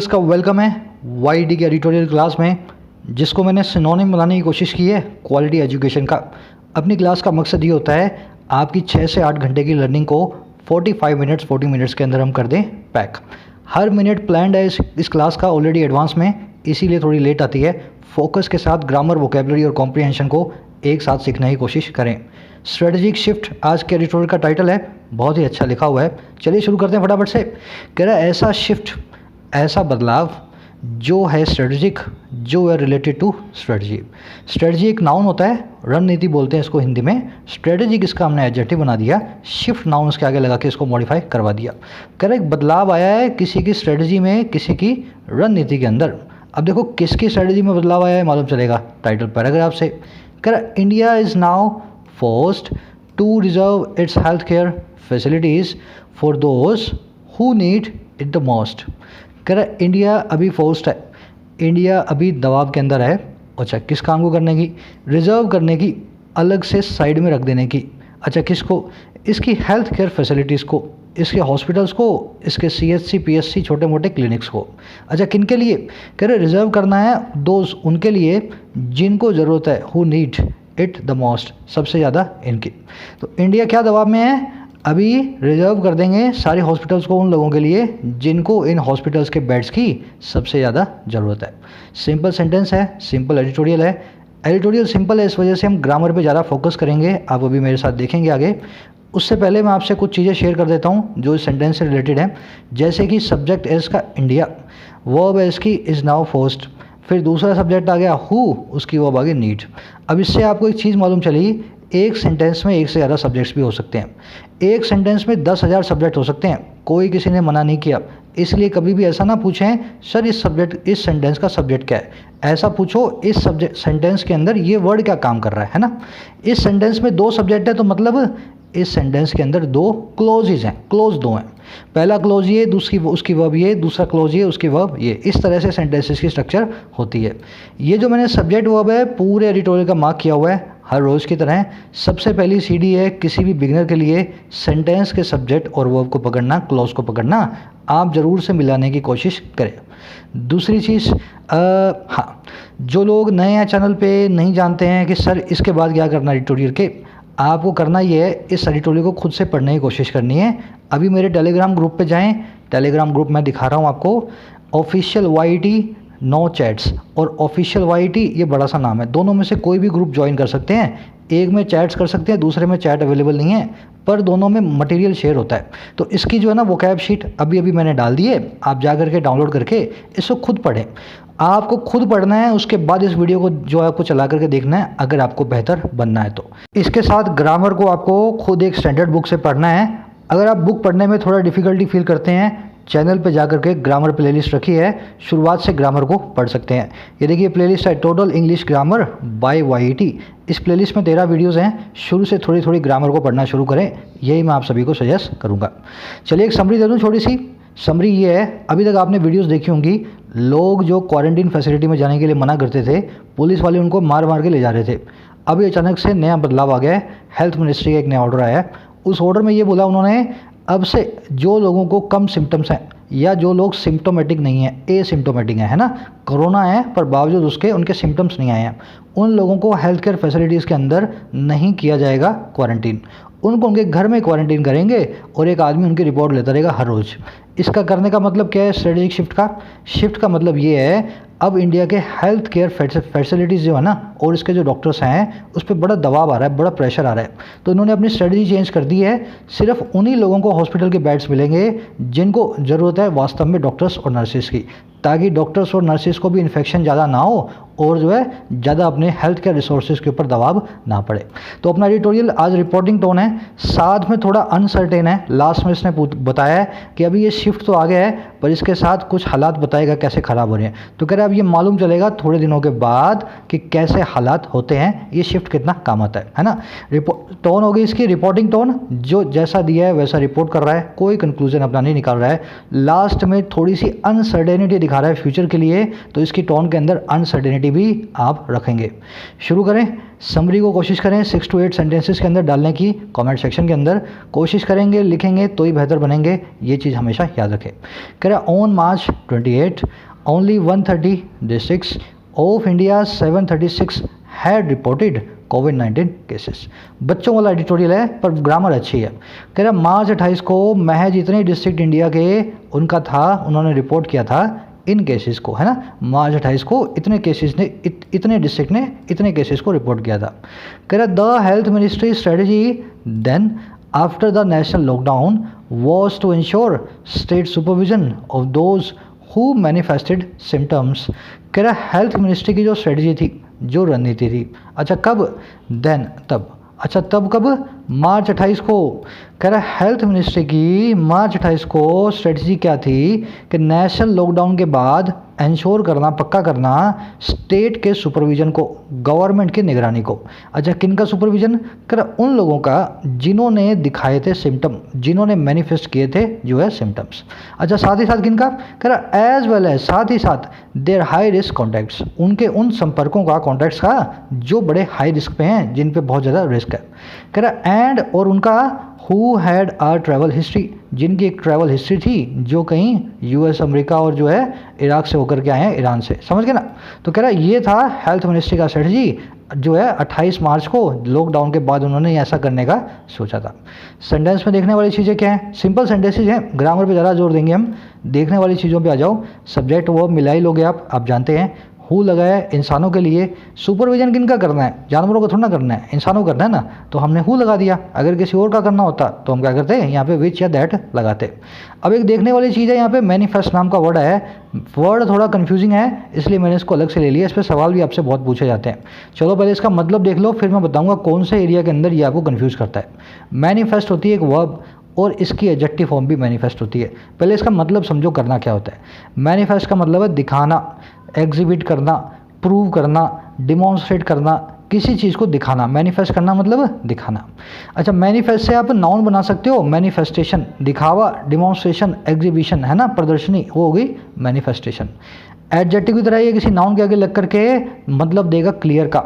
Editorials का welcome है वाईडी के एडिटोरियल क्लास में, जिसको मैंने सिनोनिम बनाने की कोशिश की है क्वालिटी एजुकेशन का। अपनी क्लास का मकसद ये होता है आपकी 6 से 8 घंटे की लर्निंग को 40 मिनट्स के अंदर हम कर दें पैक। हर मिनट प्लान्ड है इस क्लास का ऑलरेडी एडवांस में, इसीलिए थोड़ी लेट आती है। फोकस के साथ ग्रामर, वोकेबलरी और कॉम्प्रिहेंशन को एक साथ सीखने की कोशिश करें। स्ट्रेटजिक शिफ्ट आज के एडिटोरियल का टाइटल है, बहुत ही अच्छा लिखा हुआ है। चलिए शुरू करते हैं फटाफट से। कह रहा है ऐसा शिफ्ट, ऐसा बदलाव जो है स्ट्रेटजिक, जो है रिलेटेड टू स्ट्रेटजी। स्ट्रेटजी एक नाउन होता है, रणनीति बोलते हैं इसको हिंदी में। स्ट्रेटजिक इसका हमने एडजेक्टिव बना दिया, शिफ्ट नाउन उसके आगे लगा के इसको मॉडिफाई करवा दिया। कह रहा है एक बदलाव आया है किसी की स्ट्रेटजी में, किसी की रणनीति के अंदर। अब देखो किसकी स्ट्रेटजी में बदलाव आया है मालूम चलेगा टाइटल पैराग्राफ से। कह रहा है India is now forced to reserve its health care facilities for those who need it the most. कह रहा है इंडिया अभी फोर्स्ड है, इंडिया अभी दबाव के अंदर है। अच्छा, किस काम को करने की? रिजर्व करने की, अलग से साइड में रख देने की। अच्छा, किसको? इसकी हेल्थ केयर फैसिलिटीज़ को, इसके हॉस्पिटल्स को, इसके CHC PSC छोटे मोटे क्लिनिक्स को। अच्छा, किन के लिए? कह रहे रिजर्व करना है दोस्त उनके लिए जिनको ज़रूरत है, who need it the most, सबसे ज़्यादा इनकी। तो इंडिया क्या दबाव में है? अभी रिजर्व कर देंगे सारे हॉस्पिटल्स को उन लोगों के लिए जिनको इन हॉस्पिटल्स के बेड्स की सबसे ज़्यादा ज़रूरत है। सिंपल सेंटेंस है, सिंपल एडिटोरियल है। एडिटोरियल सिंपल है, इस वजह से हम ग्रामर पे ज़्यादा फोकस करेंगे, आप अभी मेरे साथ देखेंगे आगे। उससे पहले मैं आपसे कुछ चीज़ें शेयर कर देता हूँ जो इस सेंटेंस से रिलेटेड है। जैसे कि सब्जेक्ट एस का इंडिया, वर्ब एस की इज़ नाउ फोर्स्ड, फिर दूसरा सब्जेक्ट आ गया हु, उसकी वर्ब आ गई नीड। अब इससे आपको एक चीज़ मालूम चली, एक सेंटेंस में एक से ज़्यादा सब्जेक्ट्स भी हो सकते हैं। एक सेंटेंस में 10,000 सब्जेक्ट हो सकते हैं, कोई किसी ने मना नहीं किया। इसलिए कभी भी ऐसा ना पूछें सर इस सेंटेंस का सब्जेक्ट क्या है। ऐसा पूछो इस सेंटेंस के अंदर ये वर्ड क्या काम कर रहा है ना। इस सेंटेंस में 2 सब्जेक्ट है तो मतलब इस सेंटेंस के अंदर 2 क्लोजेज हैं, क्लोज 2 हैं। पहला क्लोज ये, दूसरी उसकी वर्ब ये, दूसरा क्लोज ये, उसकी वर्ब ये। इस तरह से सेंटेंसेस की स्ट्रक्चर होती है। ये जो मैंने सब्जेक्ट वर्ब है पूरे एडिटोरियल का मार्क किया हुआ है हर रोज़ की तरह। सबसे पहली सीढ़ी है किसी भी बिगिनर के लिए सेंटेंस के सब्जेक्ट और वर्ब को पकड़ना, क्लोज को पकड़ना। आप ज़रूर से मिलाने की कोशिश करें। दूसरी चीज़, हाँ, जो लोग नए हैं चैनल पे नहीं जानते हैं कि सर इसके बाद क्या करना एडिटोरियल के, आपको करना ये है इस एडिटोरियल को खुद से पढ़ने की कोशिश करनी है। अभी मेरे टेलीग्राम ग्रुप पे जाएं, टेलीग्राम ग्रुप मैं दिखा रहा हूँ आपको, ऑफिशियल YT नो चैट्स और ऑफिशियल YT ये बड़ा सा नाम है। दोनों में से कोई भी ग्रुप ज्वाइन कर सकते हैं। एक में चैट्स कर सकते हैं, दूसरे में चैट अवेलेबल नहीं है, पर दोनों में मटेरियल शेयर होता है। तो इसकी जो है ना वोकैब शीट अभी मैंने डाल दी है, आप जा करके डाउनलोड करके इसको खुद पढ़ें। आपको खुद पढ़ना है, उसके बाद इस वीडियो को जो है आपको चला करके देखना है अगर आपको बेहतर बनना है तो। इसके साथ ग्रामर को आपको खुद एक स्टैंडर्ड बुक से पढ़ना है। अगर आप बुक पढ़ने में थोड़ा डिफ़िकल्टी फील करते हैं, चैनल पे जाकर के ग्रामर प्लेलिस्ट रखी है, शुरुआत से ग्रामर को पढ़ सकते हैं। ये देखिए प्लेलिस्ट है total English grammar bye YT। इस प्लेलिस्ट में 13 वीडियोस हैं, शुरू से थोड़ी थोड़ी ग्रामर को पढ़ना शुरू करें, यही मैं आप सभी को सजेस्ट करूँगा। चलिए एक समरी दे दूँ छोटी सी। समरी ये है, अभी तक आपने वीडियोस देखी होंगी, लोग जो क्वारंटीन फैसिलिटी में जाने के लिए मना करते थे, पुलिस वाले उनको मार मार के ले जा रहे थे। अभी अचानक से नया बदलाव आ गया है, हेल्थ मिनिस्ट्री का एक नया ऑर्डर आया है। उस ऑर्डर में ये बोला उन्होंने, अब से जो लोगों को कम सिम्टम्स हैं या जो लोग सिम्टोमेटिक नहीं है, एसिम्टोमेटिक है ना, कोरोना है पर बावजूद उसके उनके सिम्टम्स नहीं आए हैं, उन लोगों को हेल्थ केयर फैसिलिटीज़ के अंदर नहीं किया जाएगा क्वारंटीन। उनको उनके घर में क्वारंटीन करेंगे और एक आदमी उनकी रिपोर्ट लेता रहेगा हर रोज़। इसका करने का मतलब क्या है? स्ट्रेटेजिक शिफ्ट का मतलब ये है अब इंडिया के हेल्थ केयर फैसिलिटीज़ जो है ना और इसके जो डॉक्टर्स हैं उस पर बड़ा दबाव आ रहा है, बड़ा प्रेशर आ रहा है। तो इन्होंने अपनी स्ट्रेटजी चेंज कर दी है। सिर्फ उन्हीं लोगों को हॉस्पिटल के बेड्स मिलेंगे जिनको ज़रूरत है वास्तव में डॉक्टर्स और नर्सिस की, ताकि डॉक्टर्स और नर्सिस को भी इन्फेक्शन ज़्यादा ना हो और जो है ज़्यादा अपने हेल्थ केयर रिसोर्सेज के ऊपर दबाव ना पड़े। तो अपना एडिटोरियल आज रिपोर्टिंग टोन है, साथ में थोड़ा अनसर्टेन है। लास्ट में इसने बताया है कि अभी ये शिफ्ट तो आ गया है पर इसके साथ कुछ हालात बताएगा कैसे ख़राब हो रहे हैं। तो कह रहे अब ये मालूम चलेगा थोड़े दिनों के बाद कि कैसे हालात होते हैं, ये शिफ्ट कितना काम आता है ना। टोन होगी इसकी रिपोर्टिंग टोन, जो जैसा दिया है वैसा रिपोर्ट कर रहा है, कोई कंक्लूजन अपना नहीं निकाल रहा है। लास्ट में थोड़ी सी अनसर्टेनिटी दिखा रहा है फ्यूचर के लिए, तो इसकी टोन के अंदर अनसर्टेनिटी भी आप रखेंगे। शुरू करें। समरी को कोशिश करें 6 to 8 सेंटेंसेस के अंदर डालने की, कमेंट सेक्शन के अंदर कोशिश करेंगे, लिखेंगे तो ही बेहतर बनेंगे, ये चीज़ हमेशा याद रखें। कह रहा on March 28 only 130 districts of India 736 had reported covid cases. बच्चों वाला एडिटोरियल है पर ग्रामर अच्छी है। कह रहा मार्च 28 को महज इतने डिस्ट्रिक्ट इंडिया के उनका था, उन्होंने रिपोर्ट किया था इन केसेस को, है ना। मार्च 28 को इतने केसेस ने इतने डिस्ट्रिक्ट ने इतने केसेस को रिपोर्ट किया था। कह रहा the health ministry strategy then after the national lockdown was to ensure state supervision of those who manifested symptoms. कह रहा हेल्थ मिनिस्ट्री की जो स्ट्रेटजी थी, जो रणनीति थी, अच्छा कब, देन तब, अच्छा तब कब, मार्च 28 को। कह रहा हेल्थ मिनिस्ट्री की मार्च 28 को स्ट्रेटजी क्या थी कि नेशनल लॉकडाउन के बाद इंश्योर करना, पक्का करना स्टेट के सुपरविजन को, गवर्नमेंट की निगरानी को। अच्छा किन का सुपरविजन? कह रहा उन लोगों का जिन्होंने दिखाए थे सिम्टम, जिन्होंने मैनिफेस्ट किए थे जो है सिम्टम्स। अच्छा साथ ही साथ किनका? कह रहा एज वेल एज, साथ ही साथ देयर हाई रिस्क कॉन्टैक्ट्स, उनके उन संपर्कों का, कॉन्टैक्ट्स का जो बड़े हाई रिस्क पे हैं, जिन पे बहुत ज़्यादा रिस्क है। कह रहा एंड और उनका who had or travel history, जिनकी एक ट्रैवल हिस्ट्री थी, जो कहीं यूएस, अमेरिका और जो है इराक से होकर के आए हैं, ईरान से, समझ गए ना। तो कह रहा ये था हेल्थ मिनिस्ट्री का स्ट्रेटजी जो है 28 मार्च को लॉकडाउन के बाद उन्होंने ऐसा करने का सोचा था। सेंटेंस में देखने वाली चीज़ें क्या हैं? सिंपल सेंटेंसेज हैं, ग्रामर पे ज़्यादा जोर देंगे हम। देखने वाली चीज़ों पे आ जाओ। सब्जेक्ट वर्ब मिला ही लोगे आप जानते हैं। हु लगाया इंसानों के लिए, सुपरविजन किनका करना है? जानवरों को थोड़ा ना करना है, इंसानों को करना है ना, तो हमने हु लगा दिया। अगर किसी और का करना होता तो हम क्या करते हैं, यहाँ पे विच या दैट लगाते। अब एक देखने वाली चीज़ है, यहाँ पे मैनिफेस्ट नाम का वर्ड है। वर्ड थोड़ा कंफ्यूजिंग है, इसलिए मैंने इसको अलग से ले लिया। इस पर सवाल भी आपसे बहुत पूछे जाते हैं। चलो पहले इसका मतलब देख लो, फिर मैं बताऊँगा कौन से एरिया के अंदर ये आपको कन्फ्यूज़ करता है। मैनिफेस्ट होती है एक वर्ब और इसकी एडजेक्टिव फॉर्म भी मैनिफेस्ट होती है। पहले इसका मतलब समझो करना क्या होता है। मैनिफेस्ट का मतलब है दिखाना, एग्जिबिट करना, प्रूव करना, डिमॉन्स्ट्रेट करना, किसी चीज़ को दिखाना। मैनिफेस्ट करना मतलब दिखाना। अच्छा मैनिफेस्ट से आप नाउन बना सकते हो, मैनिफेस्टेशन, दिखावा, डिमॉन्स्ट्रेशन, एग्जीबिशन, है ना, प्रदर्शनी, वो हो गई मैनिफेस्टेशन। एडजेक्टिव की तरह ये किसी नाउन के आगे लग करके मतलब देगा क्लियर का।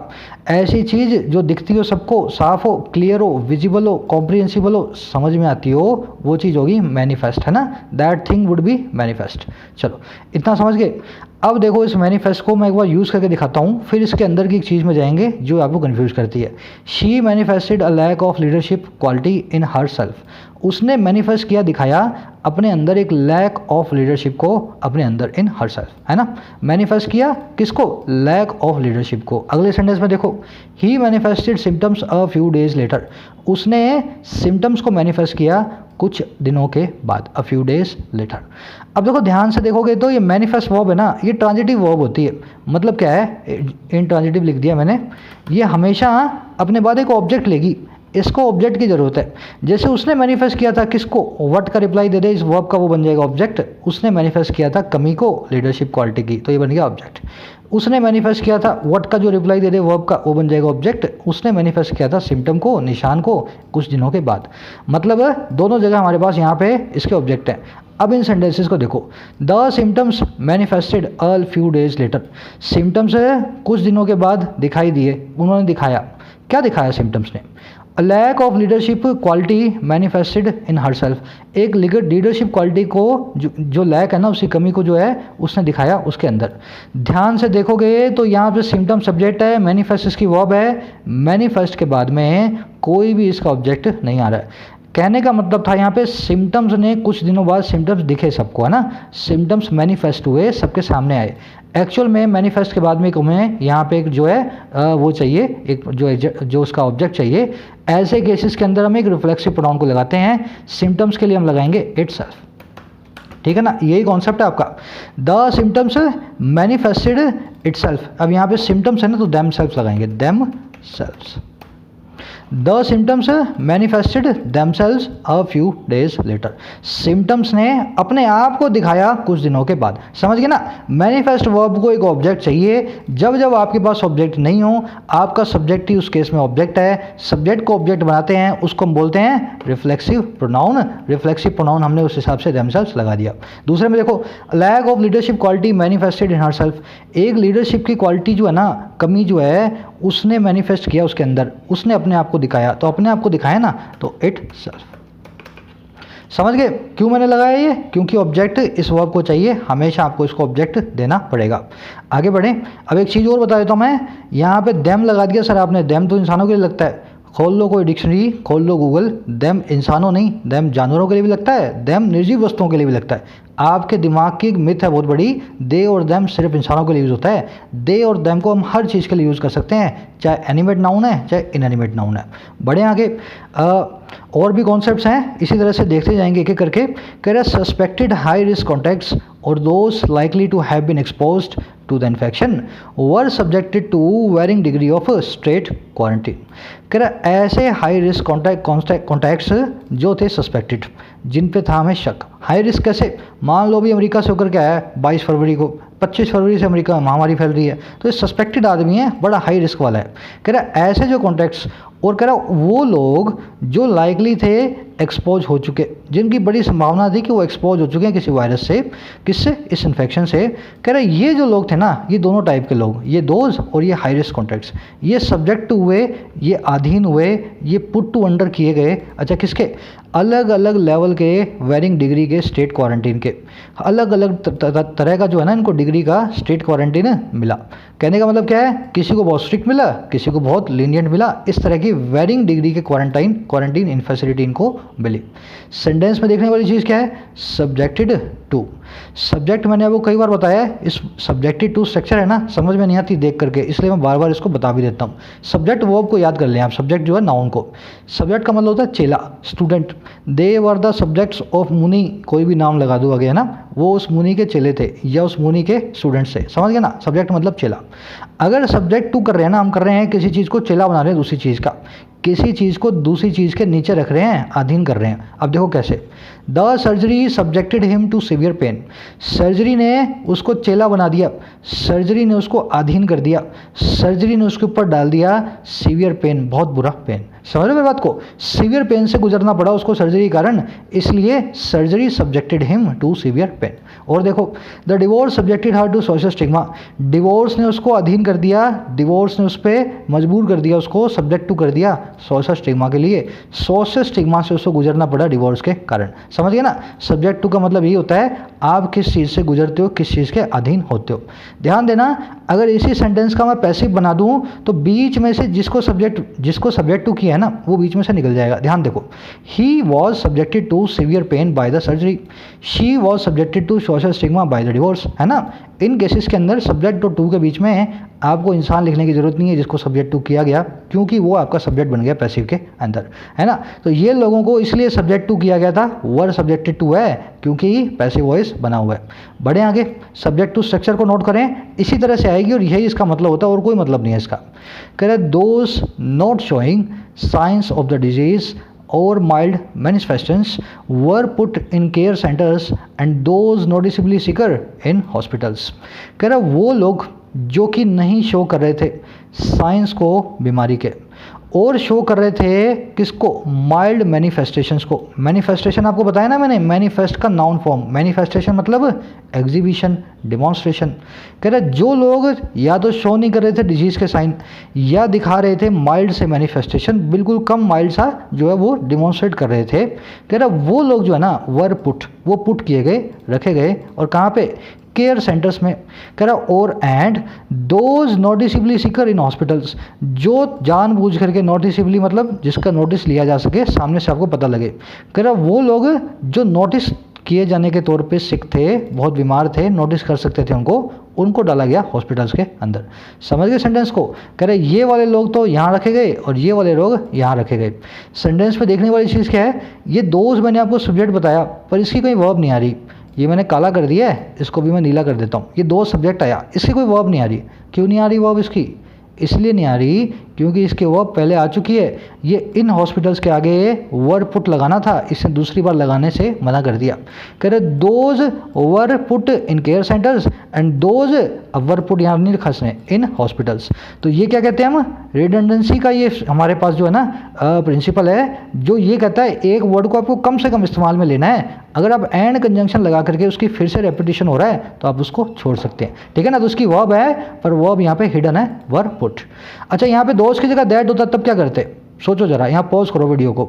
ऐसी चीज़ जो दिखती हो सबको, साफ हो, क्लियर हो, विजिबल हो, कॉम्प्रिहेंसिबल हो, समझ में आती हो, वो चीज़ होगी मैनिफेस्ट, है ना। That thing would be manifest. चलो इतना समझ गए। अब देखो इस मैनिफेस्ट को मैं एक बार यूज़ करके दिखाता हूँ, फिर इसके अंदर की एक चीज़ में जाएंगे जो आपको कन्फ्यूज़ करती है। She manifested a lack of leadership quality in herself. उसने मैनिफेस्ट किया, दिखाया अपने अंदर एक लैक ऑफ लीडरशिप को, अपने अंदर इन हर सेल्फ, है ना। मैनिफेस्ट किया किसको? लैक ऑफ लीडरशिप को। अगले सेंटेंस में देखो, he manifested symptoms a few days later. उसने सिम्टम्स को मैनिफेस्ट किया कुछ दिनों के बाद, अ फ्यू डेज लेटर। अब देखो ध्यान से देखोगे तो ये मैनिफेस्ट वर्ब है ना, ये ट्रांजिटिव वर्ब होती है। मतलब क्या है, इन ट्रांजिटिव लिख दिया मैंने। ये हमेशा अपने बाद एक ऑब्जेक्ट लेगी, इसको ऑब्जेक्ट की ज़रूरत है। जैसे उसने मैनिफेस्ट किया था किसको, व्हाट का रिप्लाई दे दे इस वर्ब का, वो बन जाएगा ऑब्जेक्ट। उसने मैनिफेस्ट किया था कमी को, लीडरशिप क्वालिटी की, तो ये बन गया ऑब्जेक्ट। उसने मैनिफेस्ट किया था व्हाट का जो रिप्लाई दे दे वर्ब का, वो बन जाएगा ऑब्जेक्ट। उसने मैनिफेस्ट किया था सिम्टम को, निशान को, कुछ दिनों के बाद। मतलब दोनों जगह हमारे पास यहाँ पे इसके ऑब्जेक्ट हैं। अब इन सेंटेंसेस को देखो, the symptoms manifested a few days letter. Symptoms कुछ दिनों के बाद दिखाई दिए, उन्होंने दिखाया। क्या दिखाया सिम्टम्स ने? A lack of leadership quality manifested in herself. एक लीडरशिप क्वालिटी को जो लैक है ना, उसकी कमी को जो है उसने दिखाया उसके अंदर। ध्यान से देखोगे तो यहाँ पे सिम्टम सब्जेक्ट है, मैनिफेस्ट इसकी वर्ब है। मैनिफेस्ट के बाद में कोई भी इसका ऑब्जेक्ट नहीं आ रहा है। कहने का मतलब था यहाँ पे सिम्टम्स ने कुछ दिनों बाद सिम्टम्स दिखे सबको, है ना। सिम्टम्स मैनिफेस्ट हुए, सबके सामने आए। एक्चुअल में मैनिफेस्ट के बाद में हमें यहाँ पे एक जो है वो चाहिए, एक जो उसका ऑब्जेक्ट चाहिए। ऐसे केसेस के अंदर हम एक रिफ्लेक्सिव प्रोनाउन को लगाते हैं। सिम्टम्स के लिए हम लगाएंगे इटसेल्फ। ठीक है ना, यही कॉन्सेप्ट है आपका। The symptoms manifested itself. अब यहाँ पे सिम्टम्स है ना, तो देम सेल्फ लगाएंगे, them selves. The symptoms manifested themselves a few days letter. Symptoms ने अपने आप को दिखाया कुछ दिनों के बाद। समझ गए ना, मैनिफेस्ट वर्ब को एक ऑब्जेक्ट चाहिए। जब जब आपके पास ऑब्जेक्ट नहीं हो, आपका सब्जेक्ट ही उस केस में ऑब्जेक्ट है। सब्जेक्ट को ऑब्जेक्ट बनाते हैं, उसको हम बोलते हैं रिफ्लेक्सिव प्रोनाउन। रिफ्लेक्सिव प्रोनाउन हमने उस हिसाब से देमसेल्व्स लगा दिया। दूसरे में देखो, lack of leadership quality manifested in herself. एक लीडरशिप की क्वालिटी जो है ना, कमी जो है, उसने मैनिफेस्ट किया उसके अंदर, उसने अपने आप को दिखाया। तो अपने आप को दिखाया ना, तो इट सेल्फ। समझ गए क्यों मैंने लगाया ये? क्योंकि ऑब्जेक्ट इस वर्ब को चाहिए, हमेशा आपको इसको ऑब्जेक्ट देना पड़ेगा। आगे बढ़ें। अब एक चीज़ और बता देता हूँ मैं, यहाँ पे देम लगा दिया सर आपने, देम तो इंसानों के लिए लगता है। खोल लो कोई डिक्शनरी, खोल लो गूगल, देम इंसानों नहीं, देम जानवरों के लिए भी लगता है, देम निर्जीव वस्तुओं के लिए भी लगता है। आपके दिमाग की एक मिथ है बहुत बड़ी, दे और देम सिर्फ इंसानों के लिए यूज़ होता है। दे और देम को हम हर चीज़ के लिए यूज़ कर सकते हैं, चाहे एनिमेट नाउन है चाहे इनएनिमेट नाउन है। बढ़े आगे। और भी कॉन्सेप्ट्स हैं, इसी तरह से देखते जाएंगे एक एक करके। कह रहा है सस्पेक्टेड हाई रिस्क कॉन्टैक्ट्स और those likely to have been exposed to the infection were subjected to varying degree of state quarantine। कह रहा ऐसे हाई रिस्क कॉन्टैक्ट्स जो थे सस्पेक्टेड, जिन पे था हमें शक। हाई रिस्क कैसे? मान लो भी अमेरिका से होकर के आया 22 फरवरी को, 25 फरवरी से अमेरिका महामारी फैल रही है, तो ये सस्पेक्टेड आदमी है, बड़ा हाई रिस्क वाला है। कह रहा ऐसे जो कॉन्टैक्ट्स, और कह रहा वो लोग जो लाइकली थे एक्सपोज हो चुके, जिनकी बड़ी संभावना थी कि वो एक्सपोज हो चुके हैं किसी वायरस से, किससे? इस इन्फेक्शन से। कह रहा ये जो लोग थे ना, ये दोनों टाइप के लोग, ये दोज और ये हाई रिस्क कॉन्टैक्ट्स, ये सब्जेक्ट हुए, ये अधीन हुए, ये पुट टू अंडर किए गए। अच्छा किसके? अलग अलग लेवल के, वेरिंग डिग्री के स्टेट क्वारंटीन के, अलग अलग तरह का जो है ना इनको डिग्री का स्टेट क्वारंटीन मिला। कहने का मतलब क्या है? किसी को बहुत स्ट्रिक्ट मिला, किसी को बहुत लीनियंट मिला, इस तरह की वेरिंग डिग्री के क्वारंटीन इन फैसिलिटी इनको मिली। सेंटेंस में देखने वाली चीज़ क्या है? Subjected to. सब्जेक्ट मैंने आपको कई बार बताया है, इस सब्जेक्टेड टू स्ट्रक्चर है ना, समझ में नहीं आती देख करके, इसलिए मैं बार बार इसको बता भी देता हूँ। सब्जेक्ट वर्ब को याद कर लें आप, सब्जेक्ट जो है नाउन को। सब्जेक्ट का मतलब होता है चेला, student. They were the subjects of मुनि, कोई भी नाम लगा दो आगे है ना, वो उस मुनि के चेले थे या उस मुनि के स्टूडेंट्स थे। समझ गए ना? सब्जेक्ट मतलब चेला। अगर सब्जेक्ट टू कर रहे हैं ना, हम कर रहे हैं किसी चीज़ को चेला बना रहे हैं दूसरी चीज़ का, किसी चीज़ को दूसरी चीज़ के नीचे रख रहे हैं, अधीन कर रहे हैं। अब देखो कैसे। The surgery subjected him to severe pain. Surgery ने उसको चेला बना दिया, सर्जरी ने उसको अधीन कर दिया, सर्जरी ने उसके ऊपर डाल दिया सीवियर पेन, बहुत बुरा पेन। समझ रहे मेरी बात को? सीवियर पेन से गुजरना पड़ा उसको सर्जरी के कारण, इसलिए surgery subjected him to severe pain. और देखो, the divorce subjected her to social stigma. Divorce ने उसको अधीन कर दिया, डिवोर्स ने उस पर मजबूर कर दिया, उसको सब्जेक्ट टू कर दिया सोशल स्टिग्मा के लिए। सोशल स्टिग्मा से उसको गुजरना पड़ा डिवोर्स के कारण। समझ गए ना? सब्जेक्ट टू का मतलब ये होता है आप किस चीज़ से गुजरते हो, किस चीज़ के अधीन होते हो। ध्यान देना, अगर इसी सेंटेंस का मैं पैसिव बना दूं तो बीच में से जिसको सब्जेक्ट टू किया है ना, वो बीच में से निकल जाएगा। ध्यान देखो, he was subjected to severe pain by the surgery, she was subjected to social stigma by the divorce, है ना। इन केसेस के अंदर सब्जेक्ट और टू के बीच में आपको इंसान लिखने की जरूरत नहीं है जिसको सब्जेक्ट टू किया गया, क्योंकि वो आपका सब्जेक्ट बन गया पैसिव के अंदर, है ना। तो ये लोगों को इसलिए सब्जेक्ट टू किया गया था, वर सब्जेक्टेड टू है क्योंकि पैसिव वॉइस बना हुआ है। बढ़े आगे, सब्जेक्ट टू स्ट्रक्चर को नोट करें, इसी तरह से आएगी और यही इसका मतलब होता है, और कोई मतलब नहीं है इसका। कह रहे those not showing science of the disease or mild manifestations were put in care centers and those noticeably sicker in hospitals। कह रहा वो लोग जो कि नहीं शो कर रहे थे साइंस को, बीमारी के, और शो कर रहे थे किसको? माइल्ड मैनिफेस्टेशंस को। मैनिफेस्टेशन आपको बताया ना मैंने, मैनिफेस्ट का नाउन फॉर्म, मैनिफेस्टेशन मतलब एग्जीबिशन, डिमॉन्स्ट्रेशन। कह रहे जो लोग या तो शो नहीं कर रहे थे डिजीज़ के साइन, या दिखा रहे थे माइल्ड से मैनिफेस्टेशन, बिल्कुल कम माइल्ड सा जो है वो डिमॉन्स्ट्रेट कर रहे थे। कह रहा वो लोग जो है ना वर पुट, वो पुट किए गए, रखे गए, और कहाँ पे? केयर सेंटर्स में। कह रहा और and those noticeably sicker in hospitals, जो जानबूझ करके, नोटिसबली मतलब जिसका नोटिस लिया जा सके, सामने से आपको पता लगे। कह रहा वो लोग जो नोटिस किए जाने के तौर पे सिक थे, बहुत बीमार थे, नोटिस कर सकते थे उनको डाला गया हॉस्पिटल्स के अंदर। समझ गए सेंटेंस को? कह रहे ये वाले लोग तो यहाँ रखे गए और ये वाले लोग यहाँ रखे गए। सेंटेंस पे देखने वाली चीज़ क्या है? ये दोज मैंने आपको सब्जेक्ट बताया, पर इसकी कोई वर्ब नहीं आ रही, ये मैंने काला कर दिया है, इसको भी मैं नीला कर देता हूँ। ये दो सब्जेक्ट आया, इसकी कोई वर्ब नहीं आ रही। क्यों नहीं आ रही वर्ब इसकी? इसलिए नहीं आ रही क्योंकि इसके वर्ब पहले आ चुकी है। ये इन हॉस्पिटल्स के आगे वर्ब पुट लगाना था, इसने दूसरी बार लगाने से मना कर दिया। कह रहे those were put in care centres and those, अब वर पुट यहाँ नहीं लिखा इसने, इन हॉस्पिटल्स। तो ये क्या कहते हैं हम? रिडंडेंसी का ये हमारे पास जो है ना प्रिंसिपल है, जो ये कहता है एक वर्ड को आपको कम से कम इस्तेमाल में लेना है। अगर आप एंड कंजंक्शन लगा करके उसकी फिर से रेपिटेशन हो रहा है तो आप उसको छोड़ सकते हैं, ठीक है ना। तो उसकी वर्ब है, पर वर्ब यहाँ पे हिडन है, वर पुट। अच्छा, यहाँ पे दोस्त की जगह दैट होता तब क्या करते? सोचो ज़रा, यहाँ पॉज करो वीडियो को।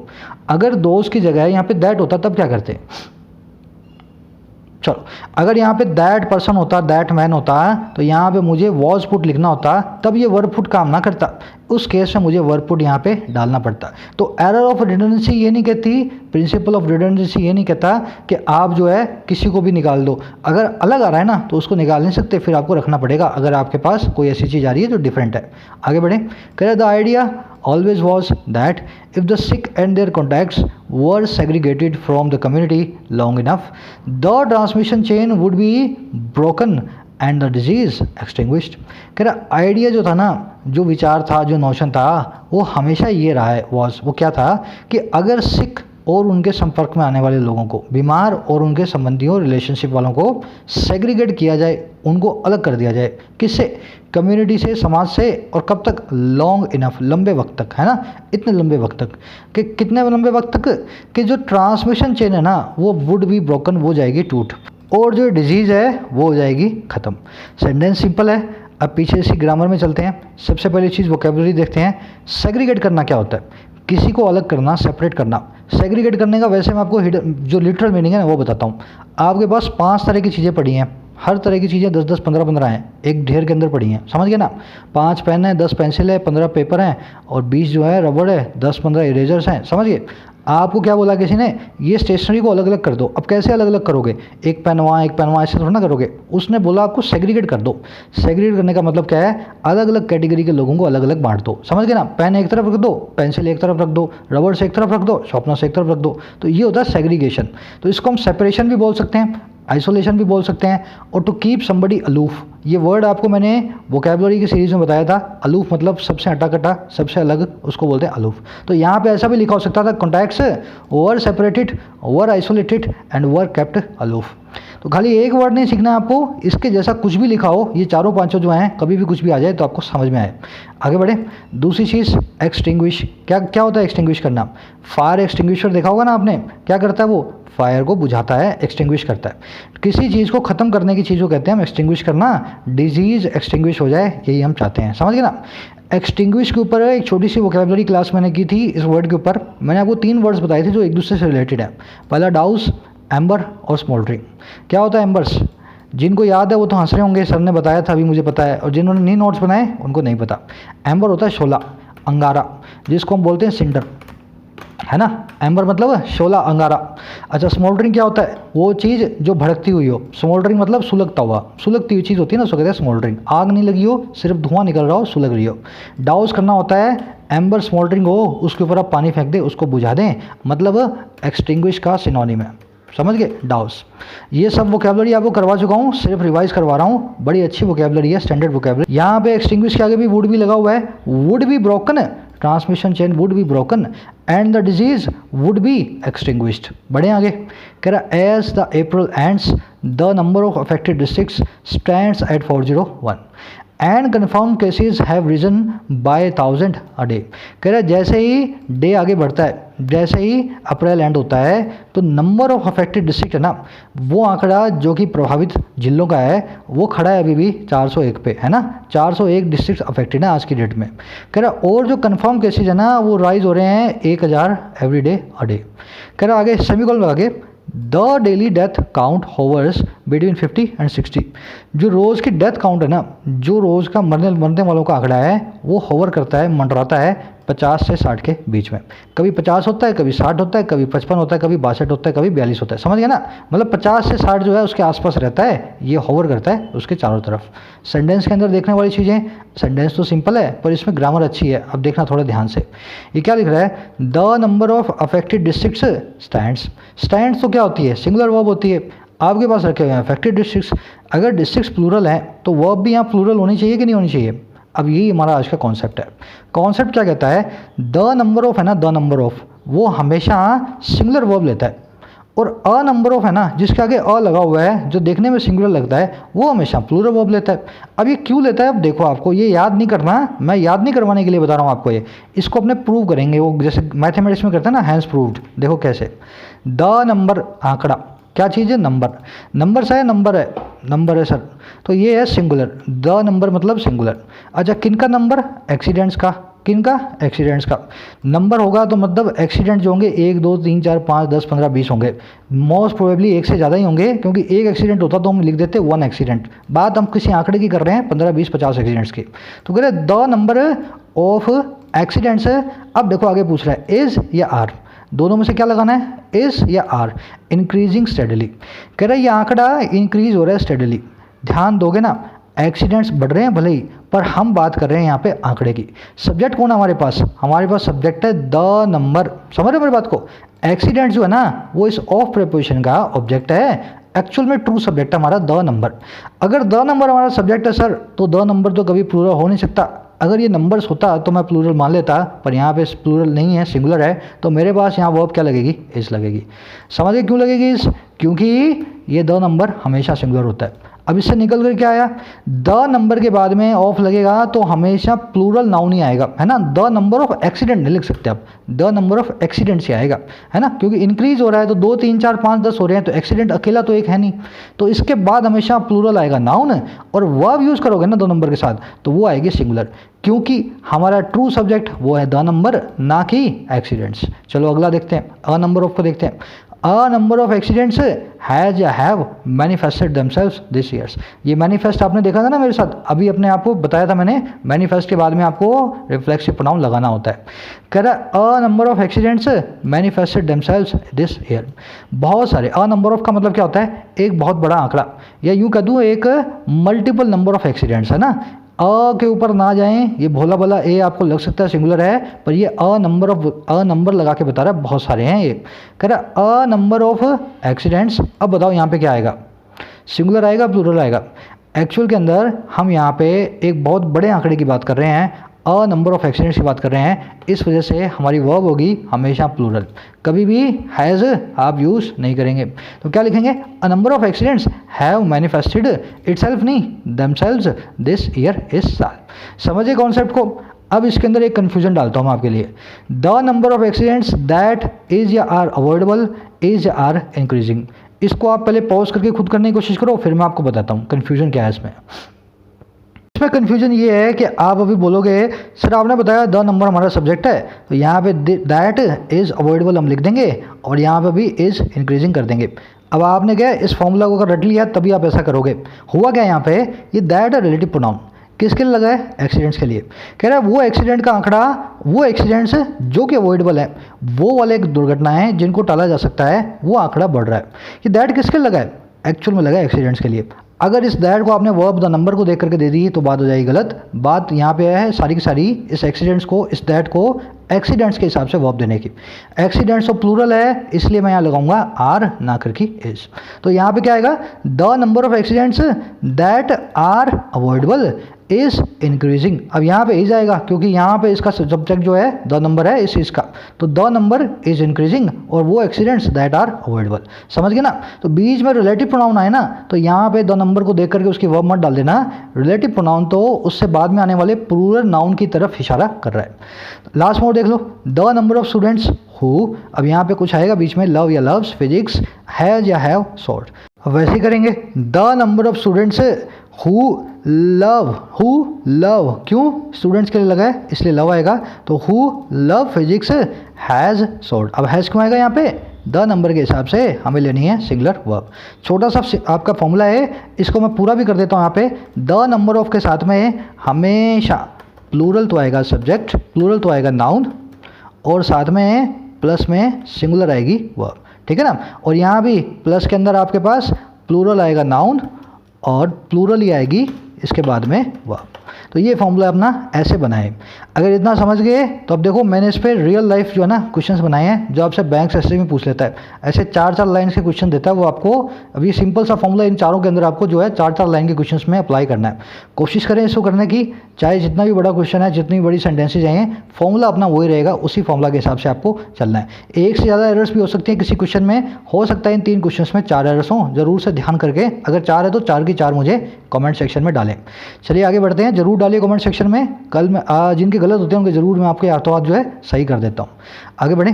अगर दोस्त की जगह यहाँ पे दैट होता तब क्या करते? चलो, अगर यहाँ पे दैट पर्सन होता, दैट मैन होता, तो यहाँ पे मुझे वॉज पुट लिखना होता, तब ये वर्ब पुट काम ना करता। उस केस में मुझे वर्ब पुट यहाँ पे डालना पड़ता। तो एरर ऑफ रिडंडेंसी ये नहीं कहती, प्रिंसिपल ऑफ रिडंडेंसी ये नहीं कहता कि आप जो है किसी को भी निकाल दो। अगर अलग आ रहा है ना तो उसको निकाल नहीं सकते, फिर आपको रखना पड़ेगा अगर आपके पास कोई ऐसी चीज़ आ रही है जो डिफरेंट है। आगे बढ़े। कह the idea always was that if the sick and their contacts were segregated from the community long enough, the transmission chain would be broken and the disease extinguished। कह रहा आइडिया जो था ना, जो विचार था, जो नोशन था, वो हमेशा ये रहा है, was, वो क्या था कि अगर सिक और उनके संपर्क में आने वाले लोगों को, बीमार और उनके संबंधियों, रिलेशनशिप वालों को सेग्रीगेट किया जाए, उनको अलग कर दिया जाए, किससे? कम्युनिटी से, समाज से। और कब तक? लॉन्ग इनफ, लंबे वक्त तक, है ना, इतने लंबे वक्त तक कि कितने लंबे वक्त तक कि जो ट्रांसमिशन चेन है ना वो वुड बी ब्रोकन, वो जाएगी टूट, और जो डिजीज़ है वो हो जाएगी ख़त्म। सेंटेंस सिंपल है। अब पीछे इसी ग्रामर में चलते हैं। सबसे पहली चीज़ वोकैबुलरी देखते हैं। सेग्रीगेट करना क्या होता है? किसी को अलग करना, सेपरेट करना। सेग्रीगेट करने का वैसे मैं आपको जो लिटरल मीनिंग है ना वो बताता हूँ। आपके पास 5 तरह की चीज़ें पड़ी हैं, हर तरह की चीज़ें 10-10, 15-15 हैं, एक ढेर के अंदर पड़ी हैं, समझ गए ना। 5 पेन है, 10 पेंसिल है, 15 पेपर हैं, और 20 जो है रबड़ है, 10-15 इरेजर्स हैं, समझ गए। आपको क्या बोला किसी ने? ये स्टेशनरी को अलग अलग कर दो। अब कैसे अलग अलग करोगे? एक पेन वहाँ, एक पेन वहाँ, ऐसे थोड़ा ना करोगे। उसने बोला आपको सेग्रीगेट कर दो। सेग्रीगेट करने का मतलब क्या है? अलग अलग कैटेगरी के लोगों को अलग अलग बांट दो, समझ गए ना। पेन एक तरफ रख दो, पेंसिल एक तरफ रख दो, रबड़ से एक तरफ रख दो, शॉर्पनर से एक तरफ रख दो। तो ये होता है सेग्रीगेशन। तो इसको हम सेपरेशन भी बोल सकते हैं, आइसोलेशन भी बोल सकते हैं, और टू कीप समबडी अलूफ। ये वर्ड आपको मैंने वोकैबुलरी की सीरीज़ में बताया था। अलूफ मतलब सबसे हटा कटा, सबसे अलग, उसको बोलते हैं अलूफ। तो यहाँ पे ऐसा भी लिखा हो सकता था, contacts were separated, were isolated and were kept aloof. तो खाली एक वर्ड नहीं सीखना है आपको, इसके जैसा कुछ भी लिखा हो, ये चारों पांचों जो हैं, कभी भी कुछ भी आ जाए तो आपको समझ में आए। आगे बढ़े। दूसरी चीज़ एक्सटिंग्विश। क्या क्या होता है एक्सटिंग्विश करना? फायर एक्सटिंग्विशर देखा होगा ना आपने, क्या करता है वो? फायर को बुझाता है, एक्सटिंग्विश करता है। किसी चीज़ को ख़त्म करने की चीज़ को कहते हैं हम एक्सटिंग्विश करना। डिजीज़ एक्सटिंग्विश हो जाए, यही हम चाहते हैं, समझ गए ना। एक्सटिंग्विश के ऊपर एक छोटी सी वोकैबुलरी क्लास मैंने की थी। इस वर्ड के ऊपर मैंने आपको 3 वर्ड्स बताए थे जो एक दूसरे से रिलेटेड है। पहला डाउस, एम्बर और स्मोल्डरिंग। क्या होता है एम्बर्स? जिनको याद है वो तो हंस रहे होंगे, सर ने बताया था, अभी मुझे पता है, और जिन्होंने नहीं नोट्स बनाए उनको नहीं पता। एम्बर होता है शोला, अंगारा, जिसको हम बोलते हैं सिंडर, है ना। एम्बर मतलब शोला, अंगारा। अच्छा, स्मोल्डरिंग क्या होता है? वो चीज़ जो भड़कती हुई हो। स्मोल्डरिंग मतलब सुलगता हुआ, सुलगती हुई चीज़ होती है ना, उसको कहते हैं स्मोल्डरिंग। आग नहीं लगी हो, सिर्फ धुआं निकल रहा हो, सुलग रही हो। डाउस करना होता है, एम्बर स्मोल्डरिंग हो, उसके ऊपर आप पानी फेंक दें, उसको बुझा दें, मतलब एक्सटिंग्विश का सिनोनिम है, समझ गए, डाउस। ये सब वोकैबुलरी आपको करवा चुका हूँ, सिर्फ रिवाइज करवा रहा हूँ। बड़ी अच्छी वोकैबुलरी है, स्टैंडर्ड वोकैबुलरी। यहाँ पे एक्सटिंग्विश के आगे भी वुड भी लगा हुआ है। Would be broken, transmission chain would be broken and the disease would be extinguished. बढ़े आगे। कह रहा as the April ends the number of affected districts stands at 401 and confirmed cases have risen by 1000 a day. कह रहा है जैसे ही day आगे बढ़ता है, जैसे ही अप्रैल एंड होता है, तो नंबर ऑफ अफेक्टेड डिस्ट्रिक्ट है ना, वो आंकड़ा जो कि प्रभावित जिलों का है वो खड़ा है अभी भी 401 पे, है ना। 401 डिस्ट्रिक्ट अफेक्टेड है आज की डेट में। कह रहा और जो कन्फर्म केसेज है ना वो राइज हो रहे हैं 1000 एवरी डे अ डे। कह रहा आगे सेमीकोलन लगा के the daily death count hovers between 50 and 60। जो रोज़ की डेथ काउंट है ना, जो रोज़ का मरने वालों का आंकड़ा है, वो होवर करता है, मंडराता है 50 से 60 के बीच में। कभी 50 होता है, कभी 60 होता है, कभी 55 होता है, कभी 62 होता है, कभी 42 होता है, समझ गया ना। मतलब 50 से 60 जो है उसके आसपास रहता है, ये होवर करता है उसके चारों तरफ। सेंटेंस के अंदर देखने वाली चीज़ें, सेंटेंस तो सिंपल है पर इसमें ग्रामर अच्छी है, अब देखना थोड़ा ध्यान से। ये क्या लिख रहा है? The number of affected districts stands. Stands तो क्या होती है? सिंगुलर वर्ब होती है। आपके पास रखे हुए हैं अफेक्टेड डिस्ट्रिक्ट्स। अगर डिस्ट्रिक्ट्स प्लूरल हैं तो वर्ब भी यहाँ प्लूरल होनी चाहिए कि नहीं होनी चाहिए? अब यही हमारा आज का कॉन्सेप्ट है। कॉन्सेप्ट क्या कहता है? द नंबर ऑफ है ना, द नंबर ऑफ वो हमेशा सिंगुलर वर्ब लेता है, और अ नंबर ऑफ है ना, जिसके आगे अ लगा हुआ है, जो देखने में सिंगुलर लगता है, वो हमेशा प्लूरल वर्ब लेता है। अब ये क्यों लेता है? अब देखो, आपको ये याद नहीं करना, मैं याद नहीं करवाने के लिए बता रहा हूँ आपको। ये इसको अपने प्रूव करेंगे, वो जैसे मैथमेटिक्स में करते हैं ना, हैंस प्रूव्ड। देखो कैसे। द नंबर आंकड़ा, क्या चीज़ है? नंबर। नंबर सा है, नंबर है, नंबर है सर, तो ये है सिंगुलर। द नंबर मतलब सिंगुलर। अच्छा, किन का नंबर? एक्सीडेंट्स का। किनका? एक्सीडेंट्स का। नंबर होगा तो मतलब एक्सीडेंट जो होंगे 1 2 3 4 5 10 15 20 होंगे। मोस्ट प्रोबेबली एक से ज़्यादा ही होंगे, क्योंकि एक एक्सीडेंट होता तो हम लिख देते 1 एक्सीडेंट। बात हम किसी आंकड़े की कर रहे हैं 15 20 50 एक्सीडेंट्स की। तो कह रहे द नंबर ऑफ एक्सीडेंट्स। अब देखो आगे पूछ रहा है इज या आर, दोनों में से क्या लगाना है? इज या आर इंक्रीजिंग स्टेडली। कह रहा है ये आंकड़ा इंक्रीज हो रहा है स्टेडली। ध्यान दोगे ना, एक्सीडेंट्स बढ़ रहे हैं भले ही, पर हम बात कर रहे हैं यहाँ पे आंकड़े की। सब्जेक्ट कौन है हमारे पास? हमारे पास सब्जेक्ट है द नंबर। समझ रहे हो मेरी बात को? एक्सीडेंट जो है ना वो इस ऑफ प्रीपोजिशन का ऑब्जेक्ट है। एक्चुअल में ट्रू सब्जेक्ट है हमारा द नंबर। अगर द नंबर हमारा सब्जेक्ट है सर, तो द नंबर तो कभी प्लूरल हो नहीं सकता। अगर ये नंबर्स होता तो मैं प्लूरल मान लेता, पर यहाँ पे प्लूरल नहीं है, सिंगुलर है, तो मेरे पास यहाँ वर्ब क्या लगेगी? इज लगेगी। समझिए क्यों लगेगी इज? क्योंकि ये द नंबर हमेशा सिंगुलर होता है। अब इससे निकल कर क्या आया? द नंबर के बाद में ऑफ लगेगा तो हमेशा प्लूरल नाउन ही आएगा, है ना। द नंबर ऑफ एक्सीडेंट नहीं लिख सकते आप, द नंबर ऑफ एक्सीडेंट से आएगा, है ना, क्योंकि इंक्रीज हो रहा है तो 2 3 4 5 10 हो रहे हैं, तो एक्सीडेंट अकेला तो एक है नहीं, तो इसके बाद हमेशा प्लूरल आएगा नाउन, और वर्ब यूज़ करोगे ना 2 नंबर के साथ तो वो आएगी सिंगुलर, क्योंकि हमारा ट्रू सब्जेक्ट वो है द नंबर, ना कि एक्सीडेंट्स। चलो अगला देखते हैं, अ नंबर ऑफ को देखते हैं। A number of accidents has या have manifested themselves this years. ये मैनिफेस्ट आपने देखा था ना मेरे साथ, अभी अपने आप को बताया था मैंने, मैनिफेस्ट के बाद में आपको रिफ्लेक्सिव प्रोनाउन लगाना होता है। कह रहा a number of accidents manifested themselves this year. बहुत सारे, अ नंबर ऑफ का मतलब क्या होता है? एक बहुत बड़ा आंकड़ा, या यूँ कह दूँ एक मल्टीपल नंबर ऑफ एक्सीडेंट्स, है ना। अ के ऊपर ना जाएं, ये भोला भला ए आपको लग सकता है सिंगुलर है, पर ये अ नंबर लगा के बता रहा है, बहुत सारे हैं ये। कह रहा अ नंबर ऑफ एक्सीडेंट्स। अब बताओ यहाँ पे क्या आएगा? सिंगुलर आएगा, प्लूरल आएगा? एक्चुअल के अंदर हम यहाँ पे एक बहुत बड़े आंकड़े की बात कर रहे हैं, अ नंबर ऑफ एक्सीडेंट्स की बात कर रहे हैं, इस वजह से हमारी वर्ब होगी हमेशा प्लूरल, कभी भी हैज़ आप यूज़ नहीं करेंगे। तो क्या लिखेंगे? A number of accidents have manifested itself, नहीं देमसेल्व्स दिस ईयर, इस साल। समझिए कॉन्सेप्ट को। अब इसके अंदर एक कन्फ्यूजन डालता हूँ आपके लिए। The number of accidents that is या आर अवॉइडेबल इज या आर इंक्रीजिंग। इसको आप पहले पॉज करके खुद करने की कोशिश करो, फिर मैं आपको बताता हूँ कन्फ्यूजन क्या है इसमें। इसमें कन्फ्यूजन ये है कि आप अभी बोलोगे सर आपने बताया द नंबर हमारा सब्जेक्ट है, तो यहाँ पे दैट इज़ अवॉइडेबल हम लिख देंगे, और यहाँ पे भी इज़ इंक्रीजिंग कर देंगे। अब आपने क्या इस फॉर्मूला को अगर रट लिया तभी आप ऐसा करोगे। हुआ क्या यहाँ पे? ये दैट है रिलेटिव प्रोनाउन, किसके लिए लगा है? एक्सीडेंट्स के लिए। कह रहा है वो एक्सीडेंट का आंकड़ा, वो एक्सीडेंट्स जो कि अवॉइडेबल है, वो वाले दुर्घटनाएं जिनको टाला जा सकता है, वो आंकड़ा बढ़ रहा है। ये दैट किसके लिए लगा है? एक्चुअल में लगा है एक्सीडेंट्स के लिए। अगर इस दैट को आपने वर्ब द नंबर को देख करके दे दी तो बात हो जाएगी गलत। बात यहाँ पे है सारी की सारी इस एक्सीडेंट्स को, इस दैट को एक्सीडेंट्स के हिसाब से वर्ब देने की। एक्सीडेंट्स तो प्लूरल है, इसलिए मैं यहाँ लगाऊंगा आर ना करके इज। तो यहाँ पे क्या आएगा? The number of accidents that are avoidable is increasing. अब यहाँ पे इज आएगा क्योंकि यहाँ पे इसका सब्जेक्ट जो है द नंबर है, इस इसका, तो द नंबर इज इंक्रीजिंग और वो एक्सीडेंट्स दैट आर अवॉइडेबल। समझ गए ना? तो बीच में रिलेटिव प्रोनाउन आए ना, तो यहाँ पे द नंबर को देख करके उसकी वर्ब मत डाल देना। रिलेटिव प्रोनाउन तो उससे बाद में आने वाले प्लूरल नाउन की तरफ इशारा कर रहा है। लास्ट मोड देख लो, the number of students who. अब यहाँ पे कुछ आएगा बीच में, लव या लव्स, फिजिक्स, हैज या हैव, सॉल्ट। अब वैसे ही करेंगे, the number of students who love, क्यों? स्टूडेंट्स के लिए लगा है इसलिए लव आएगा, तो who love physics has salt. अब हैज़ क्यों आएगा यहाँ पे? द नंबर के हिसाब से हमें लेनी है सिंगुलर वर्ब। छोटा सा आपका फॉर्मूला है, इसको मैं पूरा भी कर देता हूँ यहाँ पे। द नंबर ऑफ के साथ में हमेशा प्लूरल तो आएगा सब्जेक्ट, प्लूरल तो आएगा नाउन, और साथ में प्लस में सिंगुलर आएगी वर्ब, ठीक है ना। और यहाँ भी प्लस के अंदर आपके पास प्लूरल आएगा नाउन और प्लूरल ही आएगी इसके बाद में वर्ब। तो ये फॉर्मूला अपना ऐसे बनाए। अगर इतना समझ गए तो अब देखो मैंने इस पर रियल लाइफ जो है ना क्वेश्चंस बनाए हैं, जो आपसे बैंक एसएससी में पूछ लेता है। ऐसे 4-4 लाइन के क्वेश्चन देता है वो आपको। अब ये सिंपल सा फॉर्मूला इन चारों के अंदर आपको जो है 4-4 लाइन के क्वेश्चंस में अप्लाई करना है। कोशिश करें इसको करने की, चाहे जितना भी बड़ा क्वेश्चन है, जितनी बड़ी सेंटेंसेज आए, फॉर्मूला अपना वही रहेगा, उसी फॉर्मूला के हिसाब से आपको चलना है। एक से ज़्यादा एरर्स भी हो सकती है किसी क्वेश्चन में, हो सकता है इन 3 क्वेश्चन में 4 एरर्स हों, जरूर से ध्यान करके। अगर 4 है तो 4 की 4 मुझे कमेंट सेक्शन में डालें। चलिए आगे बढ़ते हैं, जरूर डालिए कमेंट सेक्शन में। कल में जिनके गलत होते हैं उनके जरूर मैं आपके हाथों हाथ जो है सही कर देता हूँ। आगे बढ़ें।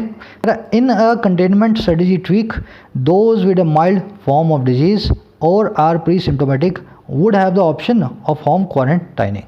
In a containment strategy tweak those with a mild form of disease और are pre symptomatic would have the option of home quarantining.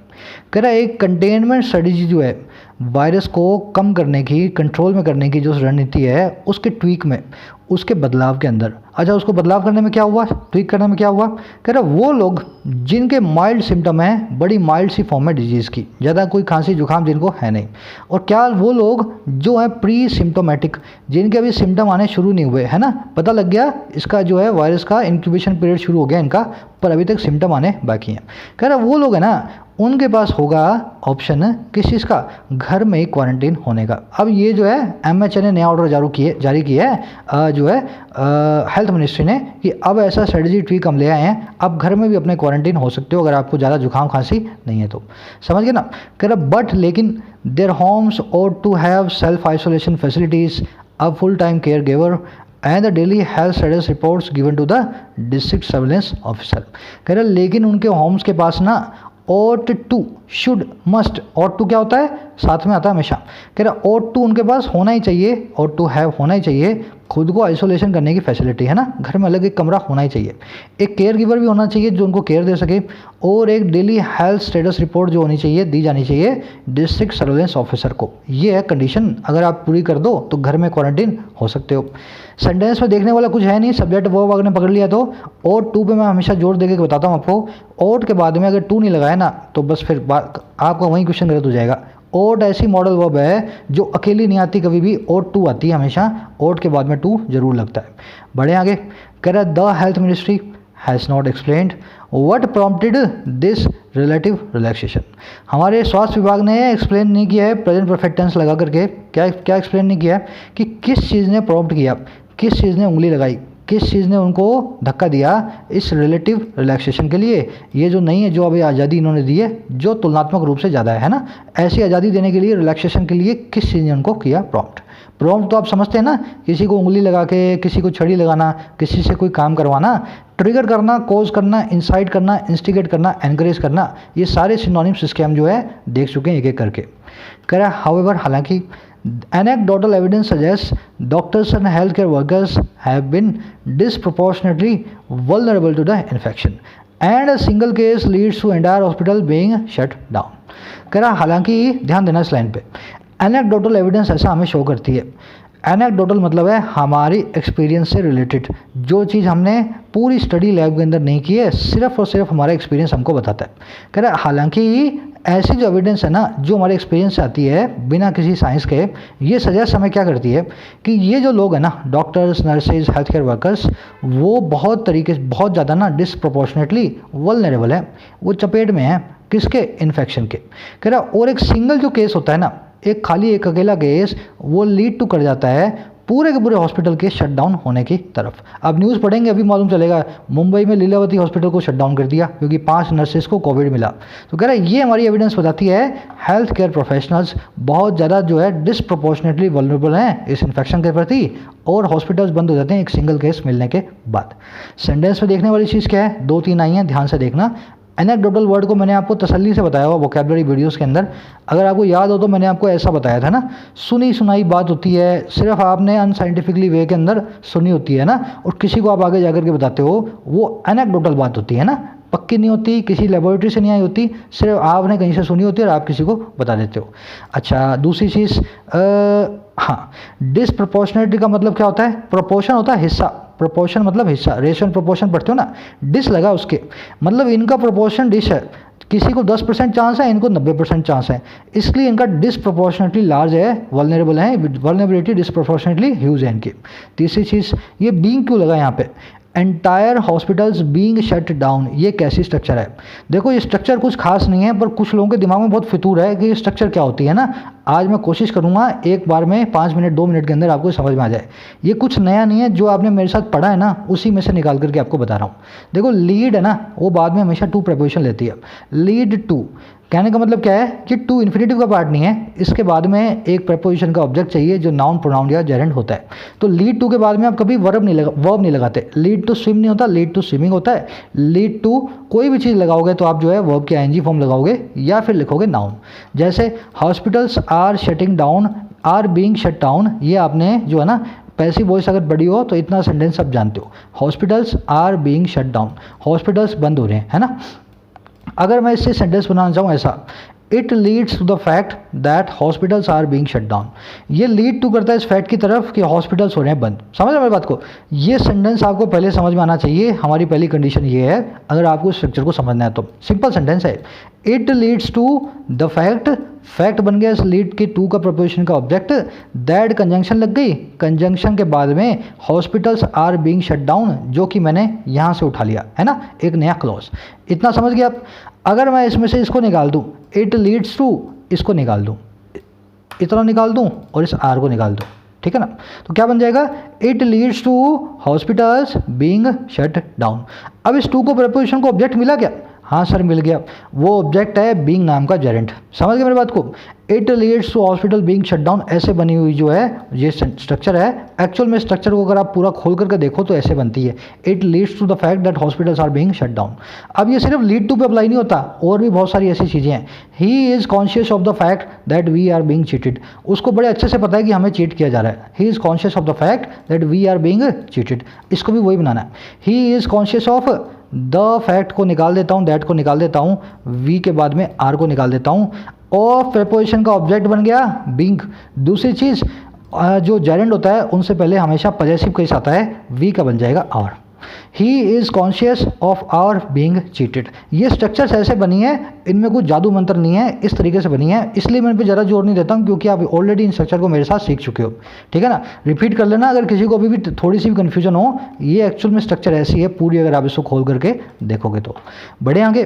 कह रहा है एक कंटेनमेंट स्ट्रेटजी जो है वायरस को कम करने की, कंट्रोल में करने की जो रणनीति है उसके ट्वीक में, उसके बदलाव के अंदर। अच्छा, उसको बदलाव करने में क्या हुआ, ट्वीक करने में क्या हुआ, कह रहा वो लोग जिनके माइल्ड सिम्टम हैं, बड़ी माइल्ड सी फॉर्म है डिजीज़ की, ज़्यादा कोई खांसी जुकाम जिनको है नहीं, और क्या वो लोग जो है प्री सिम्टोमेटिक, जिनके अभी सिम्टम आने शुरू नहीं हुए, है ना, पता लग गया इसका जो है वायरस का इंक्यूबेशन पीरियड शुरू हो गया इनका, पर अभी तक सिम्टम आने बाकी हैं। कह रहा वो लोग है ना, उनके पास होगा ऑप्शन किस चीज़ का, घर में ही क्वारंटीन होने का। अब ये जो है MHA ने नया ऑर्डर जारी किया है जो है हेल्थ मिनिस्ट्री ने, कि अब ऐसा स्ट्रेटजी ट्वीक हम ले आए हैं, अब घर में भी अपने क्वारंटीन हो सकते हो अगर आपको ज़्यादा जुकाम खांसी नहीं है तो। समझ गए ना। कह रहा बट लेकिन देयर होम्स और to have self isolation facilities, a full time care giver and the daily health status reports given to the district surveillance officer. कह रहा लेकिन उनके होम्स के पास ना ought to, should, must, ought to क्या होता है, साथ में आता है हमेशा। कह रहा ought to उनके पास होना ही चाहिए, ought to have होना ही चाहिए, खुद को आइसोलेशन करने की फैसिलिटी, है ना, घर में अलग एक कमरा होना ही चाहिए, एक केयर गिवर भी होना चाहिए जो उनको केयर दे सके, और एक डेली हेल्थ स्टेटस रिपोर्ट जो होनी चाहिए, दी जानी चाहिए डिस्ट्रिक्ट सर्विलेंस ऑफिसर को। ये है कंडीशन, अगर आप पूरी कर दो तो घर में क्वारंटीन हो सकते हो। सेंटेंस में देखने वाला कुछ है नहीं, सब्जेक्ट वर्ब अगर ने पकड़ लिया तो और टू पे मैं हमेशा जोर देके बताता हूँ आपको, ओट के बाद में अगर टू नहीं लगाया ना तो बस फिर आपका वहीं क्वेश्चन गलत हो जाएगा। ओट ऐसी मॉडल वर्ब है जो अकेली नहीं आती कभी भी, ओट टू आती है हमेशा, ओट के बाद में टू जरूर लगता है। बढ़े आगे, कह रहा है the health ministry has not explained what prompted this relative relaxation. हमारे स्वास्थ्य विभाग ने एक्सप्लेन नहीं किया है प्रेजेंट परफेक्ट टेंस लगा करके, क्या एक्सप्लेन नहीं किया कि किस चीज़ ने प्रॉम्प्ट किया, किस चीज़ ने उंगली लगाई, किस चीज़ ने उनको धक्का दिया इस रिलेटिव रिलैक्सेशन के लिए। ये जो नहीं है, जो अभी आज़ादी इन्होंने दी है जो तुलनात्मक रूप से ज़्यादा है ना, ऐसी आज़ादी देने के लिए रिलैक्सेशन के लिए किस चीज़ ने उनको किया प्रॉम्प्ट। प्रॉम्प्ट तो आप समझते हैं ना, किसी को उंगली लगा के, किसी को छड़ी लगाना, किसी से कोई काम करवाना, ट्रिगर करना, कोज करना, इंसाइट करना, इंस्टिगेट करना, एनकरेज करना, ये सारे सिनोनिम्स इसके हम जो है देख चुके हैं एक एक करके। कह रहा है हाउएवर, हालांकि anecdotal evidence suggests doctors and healthcare workers have been disproportionately vulnerable to the infection and a single case leads to entire hospital being shut down। कह रहा हालांकि, ध्यान देना इस लाइन पे, anecdotal evidence ऐसा हमें शो करती है। एनेक्डोटल मतलब है हमारी एक्सपीरियंस से रिलेटेड, जो चीज़ हमने पूरी स्टडी लैब के अंदर नहीं की है, सिर्फ और सिर्फ हमारा एक्सपीरियंस हमको बताता है। कह रहा है हालांकि ऐसी जो एविडेंस है ना, जो हमारे एक्सपीरियंस से आती है बिना किसी साइंस के, ये सजेस्ट हमें क्या करती है कि ये जो लोग हैं ना, doctors, nurses, health care workers, वो बहुत ज़्यादा ना डिसप्रोपोर्शनेटली वल्नरेबल है, वो चपेट में है किसके, इन्फेक्शन के। कह रहा और एक सिंगल जो केस होता है ना, एक अकेला केस, वो लीड टू कर जाता है पूरे के पूरे हॉस्पिटल के शटडाउन होने की तरफ। अब न्यूज़ पढ़ेंगे अभी मालूम चलेगा, मुंबई में लीलावती हॉस्पिटल को शटडाउन कर दिया क्योंकि 5 नर्सेज को कोविड मिला। तो कह रहा है ये हमारी एविडेंस बताती है हेल्थ केयर प्रोफेशनल्स बहुत ज़्यादा जो है डिसप्रोपोर्शनेटली वल्नरेबल हैं इस इन्फेक्शन के प्रति, और हॉस्पिटल्स बंद हो जाते हैं एक सिंगल केस मिलने के बाद। सेंटेंस में देखने वाली चीज़ क्या है, 2-3 आई हैं, ध्यान से देखना। एनेक्डोटल वर्ड को मैंने आपको तसल्ली से बताया हुआ वोकैबुलरी वीडियोस के अंदर, अगर आपको याद हो तो मैंने आपको ऐसा बताया था ना, सुनी सुनाई बात होती है, सिर्फ आपने अनसाइंटिफिकली वे के अंदर सुनी होती है ना, और किसी को आप आगे जाकर के बताते हो, वो एनेक्डोटल बात होती है ना, पक्की नहीं होती, किसी लेबोरेटरी से नहीं आई होती, सिर्फ आपने कहीं से सुनी होती है और आप किसी को बता देते हो। अच्छा, दूसरी चीज़, हाँ, डिसप्रोपोर्शनेलिटी का मतलब क्या होता है, प्रोपोर्शन होता है हिस्सा, प्रोपोर्शन मतलब हिस्सा, रेशियो प्रोपोर्शन पढ़ते हो ना, डिस लगा उसके मतलब इनका प्रोपोर्शन डिश है, किसी को 10% चांस है, इनको 90% चांस है, इसलिए इनका डिसप्रोपोर्शनेटली लार्ज है, वल्नरेबल है, वल्नरेबिलिटी डिसप्रोपोर्शनेटली ह्यूज है इनकी। तीसरी चीज़, ये बीइंग क्यों लगा यहाँ पे, entire hospitals being shut down, ये कैसी स्ट्रक्चर है। देखो ये स्ट्रक्चर कुछ खास नहीं है, पर कुछ लोगों के दिमाग में बहुत फितूर है कि ये स्ट्रक्चर क्या होती है ना। आज मैं कोशिश करूंगा एक बार में 5 मिनट 2 मिनट के अंदर आपको समझ में आ जाए। ये कुछ नया नहीं है, जो आपने मेरे साथ पढ़ा है ना उसी में से निकाल करके आपको बता रहा हूँ। देखो लीड है ना, वो बाद में हमेशा टू प्रपोजिशन लेती है। लीड टू कहने का मतलब क्या है कि टू इन्फिनेटिव का पार्ट नहीं है, इसके बाद में एक प्रपोजिशन का ऑब्जेक्ट चाहिए जो नाउन, प्रोनाउन या जेरेंड होता है। तो लीड टू के बाद में आप कभी वर्ब नहीं लगाते। लीड टू स्विम नहीं होता, लीड टू स्विमिंग होता है। लीड टू कोई भी चीज़ लगाओगे तो आप जो है वर्ब की आईएनजी फॉर्म लगाओगे या फिर लिखोगे नाउन। जैसे hospitals are shutting down, are being shut down, ये आपने जो है ना पैसिव वॉइस अगर बड़ी हो तो इतना सेंटेंस आप जानते हो। Hospitals are being shut down, hospitals बंद हो रहे हैं, है ना। अगर मैं इससे सेंटेंस बनाना चाहूँ ऐसा, it leads to the fact that hospitals are being shut down. ये लीड टू करता है इस फैक्ट की तरफ कि हॉस्पिटल्स हो रहे हैं बंद। समझ रहे मेरी बात को? ये सेंटेंस आपको पहले समझ में आना चाहिए। हमारी पहली कंडीशन ये है, अगर आपको स्ट्रक्चर को समझना है तो। सिंपल सेंटेंस है, it leads to the fact, fact बन गया इस लीड के टू का प्रपोजिशन का ऑब्जेक्ट, दैट कंजंक्शन लग गई, कंजंक्शन के बाद में hospitals are being shut down, जो कि मैंने यहाँ से उठा लिया है ना, एक नया क्लॉज। इतना समझ गया आप? अगर मैं इसमें से इसको निकाल दूँ, इट लीड्स टू, इसको निकाल दूँ, इतना निकाल दूँ और इस आर को निकाल दूँ, ठीक है ना, तो क्या बन जाएगा, it leads to hospitals being shut down. अब इस टू को प्रपोजिशन को ऑब्जेक्ट मिला क्या? हाँ सर मिल गया। वो ऑब्जेक्ट है बीइंग नाम का जेरेंट। समझ गए मेरी बात को? It leads to hospital being shut down ऐसे बनी हुई जो है ये स्ट्रक्चर है। एक्चुअल में स्ट्रक्चर को अगर आप पूरा खोल करके देखो तो ऐसे बनती है, it leads to the fact that hospitals are being shut down. अब ये सिर्फ लीड टू पे अप्लाई नहीं होता, और भी बहुत सारी ऐसी चीज़ें हैं। He is conscious of the fact that we are being cheated. उसको बड़े अच्छे से पता है कि हमें चीट किया जा रहा है। He is conscious of the fact that we are being cheated, इसको भी वही बनाना है। He is conscious of the fact को निकाल देता हूँ, दैट को निकाल देता हूँ, वी के बाद में आर को निकाल देता हूँ, और प्रेपोजिशन का ऑब्जेक्ट बन गया बीइंग। दूसरी चीज़, जो जेरेंड होता है उनसे पहले हमेशा पजेसिव केस आता है, वी का बन जाएगा our. He is conscious of our being cheated. ये स्ट्रक्चर्स ऐसे बनी है, इनमें कुछ जादू मंत्र नहीं है, इस तरीके से बनी है, इसलिए मैं इन पर ज़्यादा जोर नहीं देता हूँ, क्योंकि आप ऑलरेडी इन स्ट्रक्चर को मेरे साथ सीख चुके हो, ठीक है ना। रिपीट कर लेना अगर किसी को अभी भी थोड़ी सी भी कन्फ्यूजन हो। ये एक्चुअल में स्ट्रक्चर ऐसी है पूरी, अगर आप इसको खोल करके देखोगे तो। बढ़े आगे,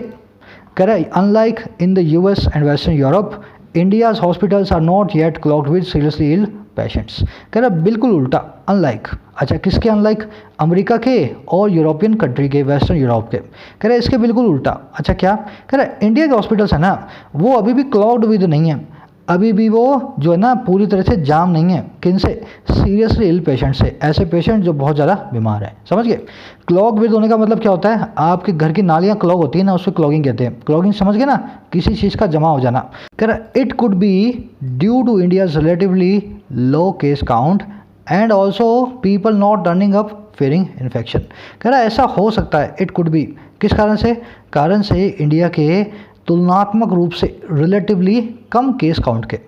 कह रहा है unlike in the US and western Europe, India's hospitals are not yet clogged with seriously ill patients. कह रहा बिल्कुल उल्टा, अनलाइक। अच्छा किसके अनलाइक? अमेरिका के और यूरोपियन कंट्री के, वेस्टर्न यूरोप के। कह रहा है इसके बिल्कुल उल्टा। अच्छा क्या? कह रहा है इंडिया के हॉस्पिटल्स है ना, वो अभी भी क्लॉग्ड विद नहीं है, अभी भी वो जो है ना पूरी तरह से जाम नहीं है। किन से? सीरियसली इल पेशेंट से, ऐसे पेशेंट जो बहुत ज़्यादा बीमार हैं। समझ गए? क्लॉग विद होने का मतलब क्या होता है? आपके घर की नालियाँ क्लॉग होती है ना, उसको क्लॉगिंग कहते हैं। क्लॉगिंग समझ गए ना, किसी चीज़ का जमा हो जाना। कह रहा it could be due to India's relatively low case count and also people not turning up fearing infection. कह रहा ऐसा हो सकता है, इट कुड बी, किस कारण से? कारण से इंडिया के तुलनात्मक रूप से रिलेटिवली कम केस काउंट के,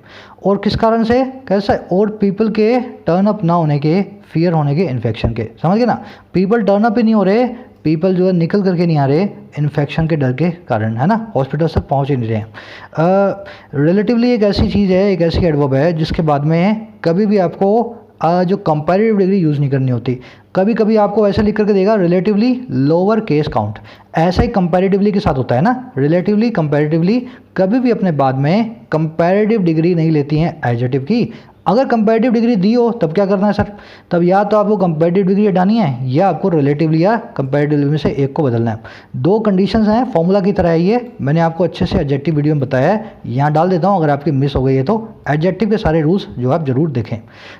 और किस कारण से? कैसा? और पीपल के टर्न अप ना होने के, फियर होने के इन्फेक्शन के। समझ गए ना? पीपल टर्न अप ही नहीं हो रहे, पीपल जो है निकल करके नहीं आ रहे इन्फेक्शन के डर के कारण, है ना, हॉस्पिटल तक पहुंच ही नहीं रहे। रिलेटिवली एक ऐसी चीज़ है, एक ऐसी एडवर्ब है जिसके बाद में कभी भी आपको जो कंपैरेटिव डिग्री यूज़ नहीं करनी होती। कभी कभी आपको ऐसे लिख करके देगा रिलेटिवली लोअर केस काउंट, ऐसा ही कंपैरेटिवली के साथ होता है ना, रिलेटिवली कंपैरेटिवली। कभी भी अपने बाद में कंपैरेटिव डिग्री नहीं लेती हैं एडजेक्टिव की। अगर कंपैरेटिव डिग्री दी हो तब क्या करना है सर? तब या तो आपको कंपैरेटिव डिग्री हटानी है, या आपको रिलेटिवली या कंपैरेटिव में से एक को बदलना है। दो कंडीशंस हैं, फॉर्मूला की तरह है ये, मैंने आपको अच्छे से एडजेक्टिव वीडियो में बताया है, यहाँ डाल देता हूँ, अगर आपकी मिस हो गई है तो एडजेक्टिव के सारे रूल्स जो आप जरूर देखें।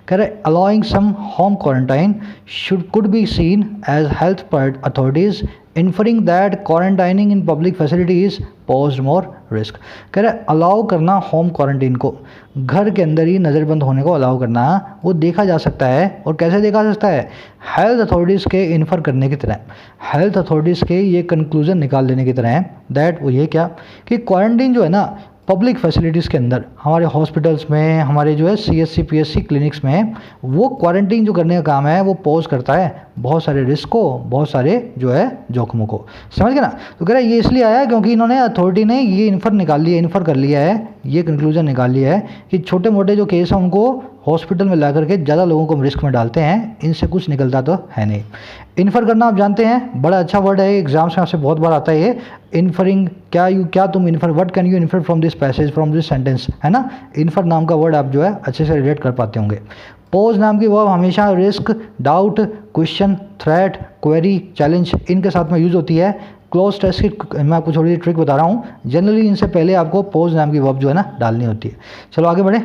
कह रहे allowing some home quarantine should could be seen as health authorities inferring that quarantining in public facilities pose more risk. कह रहे अलाउ करना होम क्वारंटीन को, घर के अंदर ही नज़रबंद होने को अलाउ करना, वो देखा जा सकता है। और कैसे देखा जा सकता है? हेल्थ अथॉरिटीज़ के इन्फर करने की तरह, हेल्थ अथॉरिटीज़ के ये कंक्लूजन निकाल लेने की तरह है। दैट वो ये क्या कि क्वारंटीन जो है ना पब्लिक फैसिलिटीज़ के अंदर, हमारे हॉस्पिटल्स में, हमारे जो है CSC PSC क्लिनिक्स में, वो क्वारंटीन जो करने का काम है वो पोज करता है बहुत सारे रिस्क को, बहुत सारे जो है जोखमों को। समझ गए ना? तो कह रहा है ये इसलिए आया क्योंकि इन्होंने अथॉरिटी ने ये इन्फर कर लिया है, ये कंक्लूजन निकाल लिया है कि छोटे मोटे जो केस हैं उनको हॉस्पिटल में ला करके ज़्यादा लोगों को रिस्क में डालते हैं, इनसे कुछ निकलता तो है नहीं। इन्फर करना आप जानते हैं, बड़ा अच्छा वर्ड है, एग्जाम्स में आपसे बहुत बार आता है ये इन्फरिंग। क्या तुम infer, what can you infer from this passage, from this sentence, है ना। इन्फर नाम का वर्ड आप जो है अच्छे से रिलेट कर पाते होंगे। पोज नाम की वर्ब हमेशा risk, doubt, question, threat, query, challenge इनके साथ में यूज़ होती है। क्लोज टेस्ट की मैं आपको थोड़ी ट्रिक बता रहा हूँ, जनरली इनसे पहले आपको पोज नाम की वर्ब जो है ना डालनी होती है। चलो आगे बढ़े।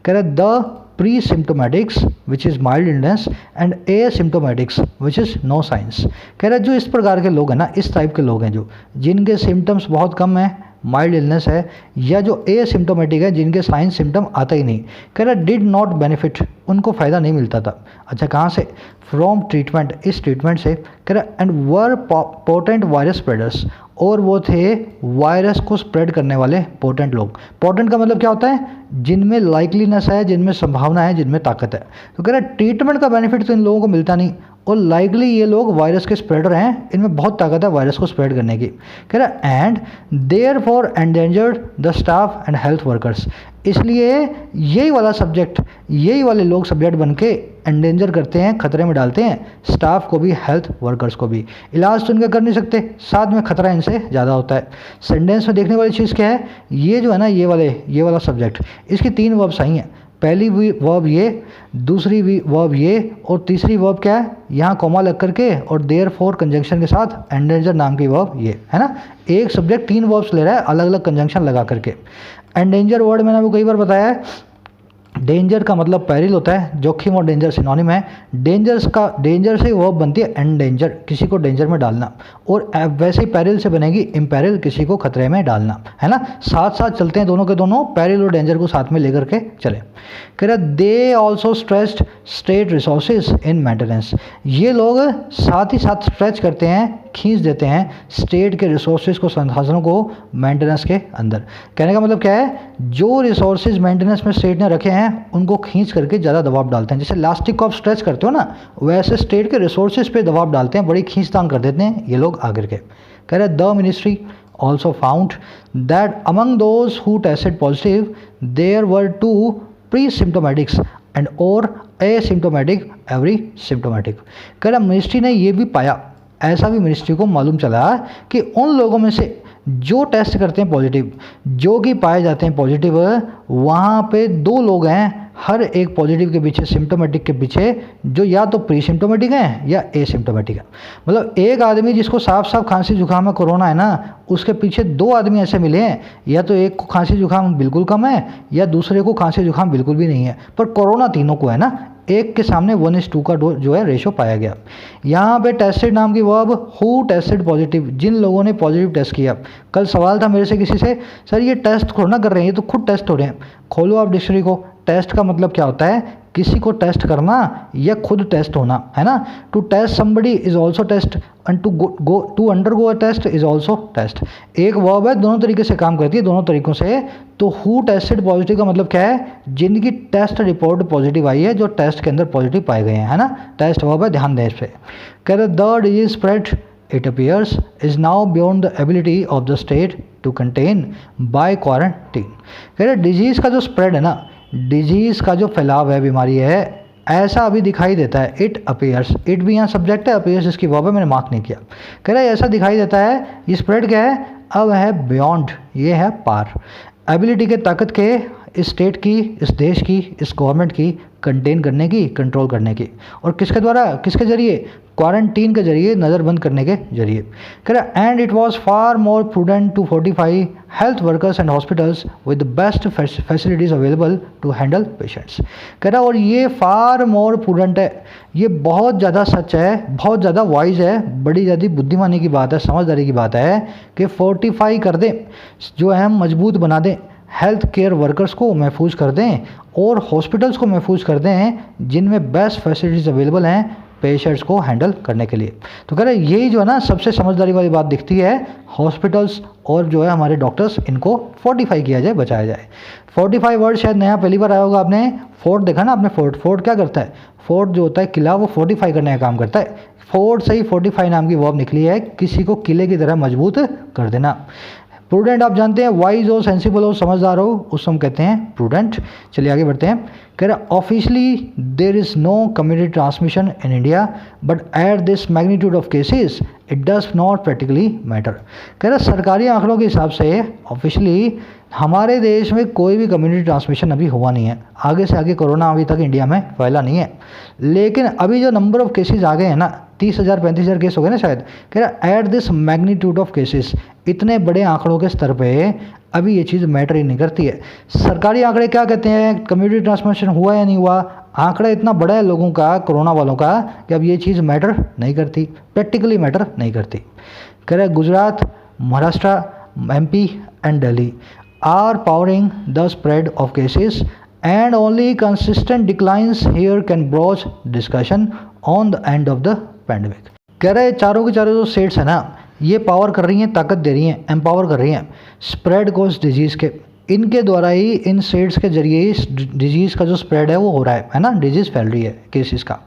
कह रहे the pre symptomatics which is mild illness and asymptomatics which is no science. कह रहे जो इस प्रकार के लोग हैं ना, इस टाइप के लोग हैं जो जिनके सिम्टम्स बहुत कम हैं, माइल्ड इलनेस है या जो एसिम्टोमेटिक है, जिनके साइन सिम्टम आता ही नहीं, कह रहा डिड नॉट बेनिफिट, उनको फ़ायदा नहीं मिलता था। अच्छा कहाँ से? फ्रॉम ट्रीटमेंट, इस ट्रीटमेंट से, कह रहा and were potent virus spreaders, और वो थे वायरस को स्प्रेड करने वाले पोटेंट लोग। पोटेंट का मतलब क्या होता है? जिनमें लाइकलीनेस है, जिनमें संभावना है, जिनमें ताकत है। तो कह रहा है ट्रीटमेंट का बेनिफिट तो इन लोगों को मिलता नहीं, और लाइकली ये लोग वायरस के स्प्रेडर हैं, इनमें बहुत ताकत है वायरस को स्प्रेड करने की। कह रहा है and therefore endangered the staff and health workers, इसलिए यही वाला सब्जेक्ट, यही वाले लोग सब्जेक्ट बन के एंडेंजर करते हैं, खतरे में डालते हैं स्टाफ को भी, हेल्थ वर्कर्स को भी। इलाज तो इनका कर नहीं सकते, साथ में खतरा इनसे ज़्यादा होता है। सेंटेंस में देखने वाली चीज़ क्या है? ये जो है ना, ये वाला सब्जेक्ट, इसकी 3 वर्ब्स आई हैं। पहली वर्ब ये, दूसरी वर्ब ये, और तीसरी वर्ब क्या है? यहाँ कॉमा लग करके और देयर फॉर कंजंक्शन के साथ एंडेंजर नाम की वर्ब ये है ना। एक सब्जेक्ट 3 वर्ब्स ले रहा है अलग अलग कंजंक्शन लगा करके। एंडेंजर वर्ड मैंने आपको कई बार बताया है, डेंजर का मतलब पैरिल होता है, जोखिम और डेंजर सिनोनिम है। डेंजर से वर्ब बनती है एंडेंजर, किसी को डेंजर में डालना, और वैसे ही पैरिल से बनेगी इम्पेरिल, किसी को खतरे में डालना, है ना। साथ साथ चलते हैं दोनों के दोनों, पैरिल और डेंजर को साथ में लेकर के चले। कह रहा they also stressed state resources in maintenance, ये लोग साथ ही साथ स्ट्रेच करते हैं, खींच देते हैं स्टेट के रिसोर्सेज को, संसाधनों को मेंटेनेंस के अंदर। कहने का मतलब क्या है? जो रिसोर्सेज मेंटेनेंस में स्टेट ने रखे हैं उनको खींच करके ज़्यादा दबाव डालते हैं। जैसे इलास्टिक को आप स्ट्रेच करते हो ना, वैसे स्टेट के रिसोर्सेज पे दबाव डालते हैं, बड़ी खींचतान कर देते हैं ये लोग आकर के। कह रहे the ministry also found that among those who tested positive there were 2 pre symptomatics and और एसिम्टोमेटिक एवरी सिम्टोमेटिक। कह रहा मिनिस्ट्री ने ये भी पाया, ऐसा भी मिनिस्ट्री को मालूम चला कि उन लोगों में से जो टेस्ट करते हैं पॉजिटिव, जो कि पाए जाते हैं पॉजिटिव, वहाँ पे 2 लोग हैं हर एक पॉजिटिव के पीछे, सिम्टोमेटिक के पीछे, जो या तो प्री सिम्टोमेटिक हैं या एसिम्टोमेटिक है। मतलब एक आदमी जिसको साफ साफ खांसी जुकाम में कोरोना है ना, उसके पीछे 2 आदमी ऐसे मिले हैं, या तो एक को खांसी जुकाम बिल्कुल कम है या दूसरे को खांसी जुकाम बिल्कुल भी नहीं है, पर कोरोना तीनों को है ना। एक के सामने 1:2 का जो है रेशो पाया गया। यहाँ पे टेस्टेड नाम की वर्ब, हु टेस्टेड पॉजिटिव, जिन लोगों ने पॉजिटिव टेस्ट किया। कल सवाल था मेरे से किसी से, सर ये टेस्ट थोड़ा ना कर रहे हैं, ये तो खुद टेस्ट हो रहे हैं। खोलो आप डिक्शनरी को, टेस्ट का मतलब क्या होता है? किसी को टेस्ट करना या खुद टेस्ट होना, है ना। To test somebody is also test and to undergo a test is also test. एक वर्ब है, दोनों तरीके से काम करती है, दोनों तरीकों से। तो हु टेस्टेड पॉजिटिव का मतलब क्या है? जिनकी टेस्ट रिपोर्ट पॉजिटिव आई है, जो टेस्ट के अंदर पॉजिटिव पाए गए हैं, है ना। टेस्ट वर्ब है, ध्यान दें इस पर। कह रहे the disease spread it appears is now beyond the ability of the state to contain by quarantine। कह रहे डिजीज़ का जो स्प्रेड है ना, डिजीज़ का जो फैलाव है, बीमारी है, ऐसा अभी दिखाई देता है। इट अपीयर्स, इट भी यहाँ सब्जेक्ट है, अपीयर्स इसकी वर्ब है, मैंने मार्क नहीं किया। कह रहा है ऐसा दिखाई देता है, ये स्प्रेड क्या है? अब है बियॉन्ड, ये है पार। एबिलिटी के, ताकत के, इस स्टेट की, इस देश की, इस गवर्नमेंट की कंटेन करने की, कंट्रोल करने की। और किसके द्वारा, किसके जरिए? क्वारंटीन के जरिए, नज़रबंद करने के जरिए। कह रहा and it was far more prudent to fortify health workers and hospitals with the best facilities available to handle patients. कह रहा और ये फार मोर प्रूडेंट है, ये बहुत ज़्यादा सच है, बहुत ज़्यादा वाइज है, बड़ी ज़्यादा बुद्धिमानी की बात है, समझदारी की बात है कि फोर्टिफाई कर दें, जो है मजबूत बना दें, हेल्थ केयर वर्कर्स को महफूज कर दें और हॉस्पिटल्स को महफूज कर दें जिनमें बेस्ट फैसिलिटीज़ अवेलेबल हैं पेशेंट्स को हैंडल करने के लिए। तो कह रहे यही जो है ना सबसे समझदारी वाली बात दिखती है, हॉस्पिटल्स और जो है हमारे डॉक्टर्स, इनको फोर्टिफाई किया जाए, बचाया जाए। फोर्टिफाई वर्ड शायद नया पहली बार आया होगा आपने। फोर्ट देखा ना आपने, फोर्ट क्या करता है? फोर्ट जो होता है किला, वो फोर्टिफाई करने का काम करता है। फोर्ट से ही फोर्टिफाई नाम की वर्ब निकली है, किसी को किले की तरह मजबूत कर देना। प्रूडेंट आप जानते हैं, वाइज हो, सेंसिबल हो, समझदार हो, उसको हम कहते हैं प्रूडेंट। चलिए आगे बढ़ते हैं। कह रहा officially there is no community transmission in India but at this magnitude of cases it does not practically matter. कह रहा सरकारी आंकड़ों के हिसाब से ऑफिशियली हमारे देश में कोई भी कम्युनिटी ट्रांसमिशन अभी हुआ नहीं है। आगे से आगे कोरोना अभी तक इंडिया में फैला नहीं है, लेकिन अभी जो नंबर ऑफ केसेस आ गए हैं ना, 30,000 35,000 केस हो गए ना शायद। कह रहा eight this magnitude of cases, इतने बड़े आंकड़ों के स्तर पे अभी ये चीज़ मैटर ही नहीं करती है। सरकारी आंकड़े क्या कहते हैं, कम्युनिटी ट्रांसमिशन हुआ या नहीं हुआ, आंकड़ा इतना बड़ा है लोगों का, कोरोना वालों का, कि अब ये चीज़ मैटर नहीं करती, प्रैक्टिकली मैटर नहीं करती। कह रहा Gujarat, Maharashtra, MP and Delhi are powering the spread of cases, and only consistent declines here can broach discussion on the end of the pandemic. कह रहे चारों के चारों जो स्टेट्स है ना, ये पावर कर रही हैं, ताकत दे रही हैं, एम्पावर कर रही हैं स्प्रेड कोस डिजीज़ के। इनके द्वारा ही, इन स्टेट्स के जरिए ही इस डिजीज़ का जो स्प्रेड है वो हो रहा है ना, डिजीज़ फैल रही है केसेस का।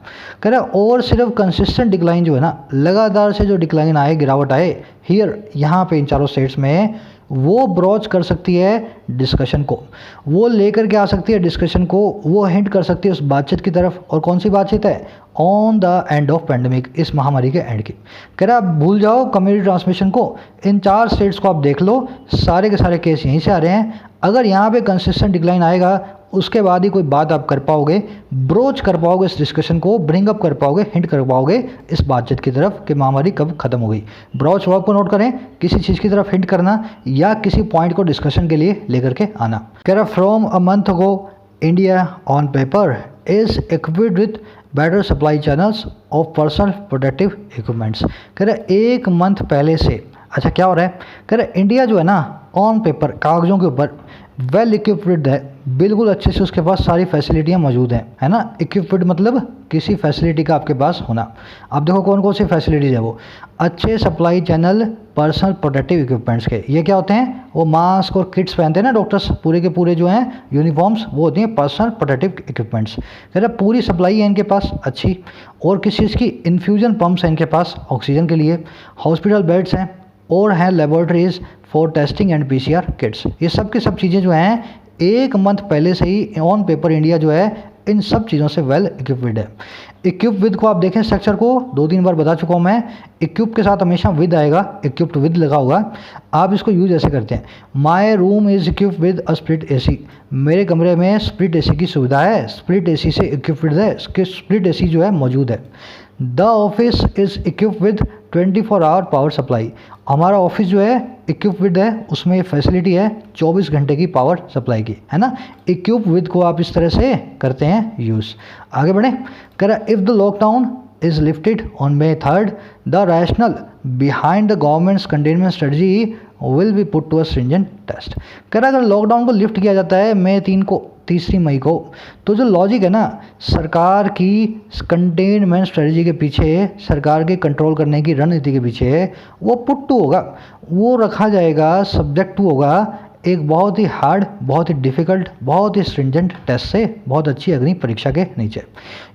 कह रहा है और सिर्फ कंसिस्टेंट डिक्लाइन जो है ना, लगातार से जो डिक्लाइन आए, गिरावट आए हियर, यहाँ पे इन चारों स्टेट्स में, वो ब्रॉच कर सकती है डिस्कशन को, वो लेकर के आ सकती है डिस्कशन को, वो हिंट कर सकती है उस बातचीत की तरफ। और कौन सी बातचीत है? On the end of pandemic, इस महामारी के एंड की। कह रहा आप भूल जाओ कम्युनिटी ट्रांसमिशन को, इन 4 स्टेट्स को आप देख लो, सारे के सारे केस यहीं से आ रहे हैं। अगर यहाँ पे कंसिस्टेंट डिक्लाइन आएगा, उसके बाद ही कोई बात आप कर पाओगे, ब्रोच कर पाओगे इस डिस्कशन को, ब्रिंग अप कर पाओगे, हिंट कर पाओगे इस बातचीत की तरफ कि महामारी कब खत्म हो गई। ब्रोच वर्ब को नोट करें, किसी चीज़ की तरफ हिंट करना या किसी पॉइंट को डिस्कशन के लिए लेकर के आना। कह रहा from a month ago India on paper is equipped with better supply channels of personal protective equipments. कह रहा 1 मंथ पहले से, अच्छा क्या हो रहा है? कह रहा इंडिया जो है ना, ऑन पेपर, कागज़ों के ऊपर वेल इक्विप्ड है, बिल्कुल अच्छे से उसके पास सारी फैसिलिटियाँ मौजूद हैं, है ना। इक्विप्ड मतलब किसी फैसिलिटी का आपके पास होना। अब देखो कौन कौन सी फैसिलिटीज़ है वो। अच्छे supply channel personal protective equipments के, ये क्या होते हैं? वो मास्क और किट्स पहनते हैं ना डॉक्टर्स, पूरे के पूरे जो हैं यूनिफॉर्म्स, वो होती हैं पर्सनल प्रोटेक्टिव इक्विपमेंट्स। कह रहा पूरी सप्लाई है इनके पास अच्छी। और किस चीज़ की? इन्फ्यूजन पम्प्स हैं इनके पास ऑक्सीजन के लिए, हॉस्पिटल बेड्स हैं, और हैं laboratories for testing and PCR kits. ये सब की सब चीज़ें जो हैं 1 मंथ पहले से ही ऑन पेपर इंडिया जो है इन सब चीज़ों से वेल इक्विप्ड है। इक्विप विद को आप देखें स्ट्रक्चर को, 2-3 बार बता चुका हूँ मैं। इक्विप के साथ हमेशा विद आएगा, इक्विप्ड विद लगा होगा। आप इसको यूज ऐसे करते हैं, my room is equip with a split AC। मेरे कमरे में स्प्लिट AC की सुविधा है, स्प्लिट AC से इक्विप्ड है, स्प्लिट AC जो है मौजूद है। The office is equip with 24 hour power supply. हमारा ऑफिस जो है इक्विप विद है, उसमें फैसिलिटी है 24 घंटे की पावर सप्लाई की, है ना। इक्विप विद को आप इस तरह से करते हैं यूज़। आगे बढ़ें। कह रहा if the lockdown is lifted on May 3rd, the rational behind the government's containment strategy will be put to a stringent test. कह रहा अगर लॉकडाउन को लिफ्ट किया जाता है May 3 को, 3 मई को, तो जो लॉजिक है ना सरकार की कंटेनमेंट स्ट्रेटजी के पीछे, सरकार के कंट्रोल करने की रणनीति के पीछे, वो पुट टू होगा, वो रखा जाएगा, सब्जेक्ट टू होगा एक बहुत ही हार्ड, बहुत ही डिफ़िकल्ट, बहुत ही स्ट्रिंजेंट टेस्ट से, बहुत अच्छी अग्नि परीक्षा के नीचे।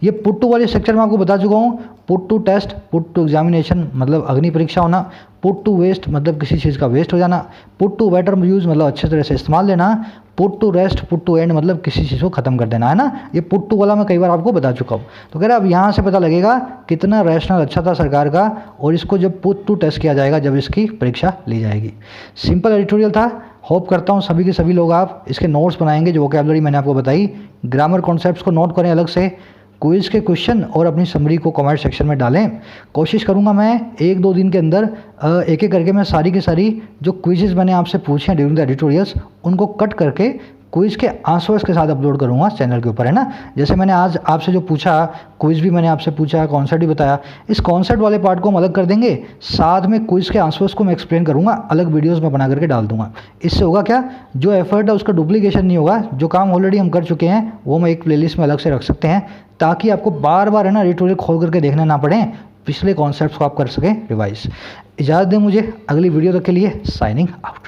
ये पुट टू वाले सेक्शन में आपको बता चुका हूँ। Put to test, put to examination मतलब अग्नि परीक्षा होना, पुट टू वेस्ट मतलब किसी चीज़ का वेस्ट हो जाना, पुट टू बेटर यूज़ मतलब अच्छे तरह से इस्तेमाल लेना, put to rest, put to end मतलब किसी चीज़ को ख़त्म कर देना, है ना। ये पुट टू वाला मैं कई बार आपको बता चुका हूँ। तो कह रहा अब यहाँ से पता लगेगा कितना रैशनल अच्छा था सरकार का, और इसको जब पुट टू टेस्ट किया जाएगा, जब इसकी परीक्षा ली जाएगी। सिंपल एडिटोरियल था। होप करता हूँ सभी के सभी लोग आप इसके नोट्स बनाएंगे, जो वोकैबुलरी मैंने आपको बताई, ग्रामर कॉन्सेप्ट्स को नोट करें अलग से, क्विज़ के क्वेश्चन और अपनी समरी को कमेंट सेक्शन में डालें। कोशिश करूंगा मैं 1-2 दिन के अंदर एक एक करके मैं सारी की सारी जो क्विज़ेस मैंने आपसे पूछे हैं ड्यूरिंग द एडिटोरियल्स, उनको कट करके क्विज़ के आंसर्स के साथ अपलोड करूंगा चैनल के ऊपर, है ना। जैसे मैंने आज आपसे जो पूछा, क्विज़ भी मैंने आपसे पूछा, कॉन्सेप्ट भी बताया, इस कॉन्सेप्ट वाले पार्ट को हम अलग कर देंगे, साथ में क्विज़ के आंसर्स को मैं एक्सप्लेन करूंगा, अलग वीडियोस में बना करके डाल दूंगा। इससे होगा क्या, जो एफर्ट है उसका डुप्लीकेशन नहीं होगा, जो काम ऑलरेडी हम कर चुके हैं वो मैं एक प्लेलिस्ट में अलग से रख सकते हैं, ताकि आपको बार बार है ना एडिटोरियल खोल करके देखने ना पड़े, पिछले कॉन्सेप्ट्स को आप कर सकें रिवाइज। इजाज़त दें मुझे, अगली वीडियो तक के लिए साइनिंग आउट।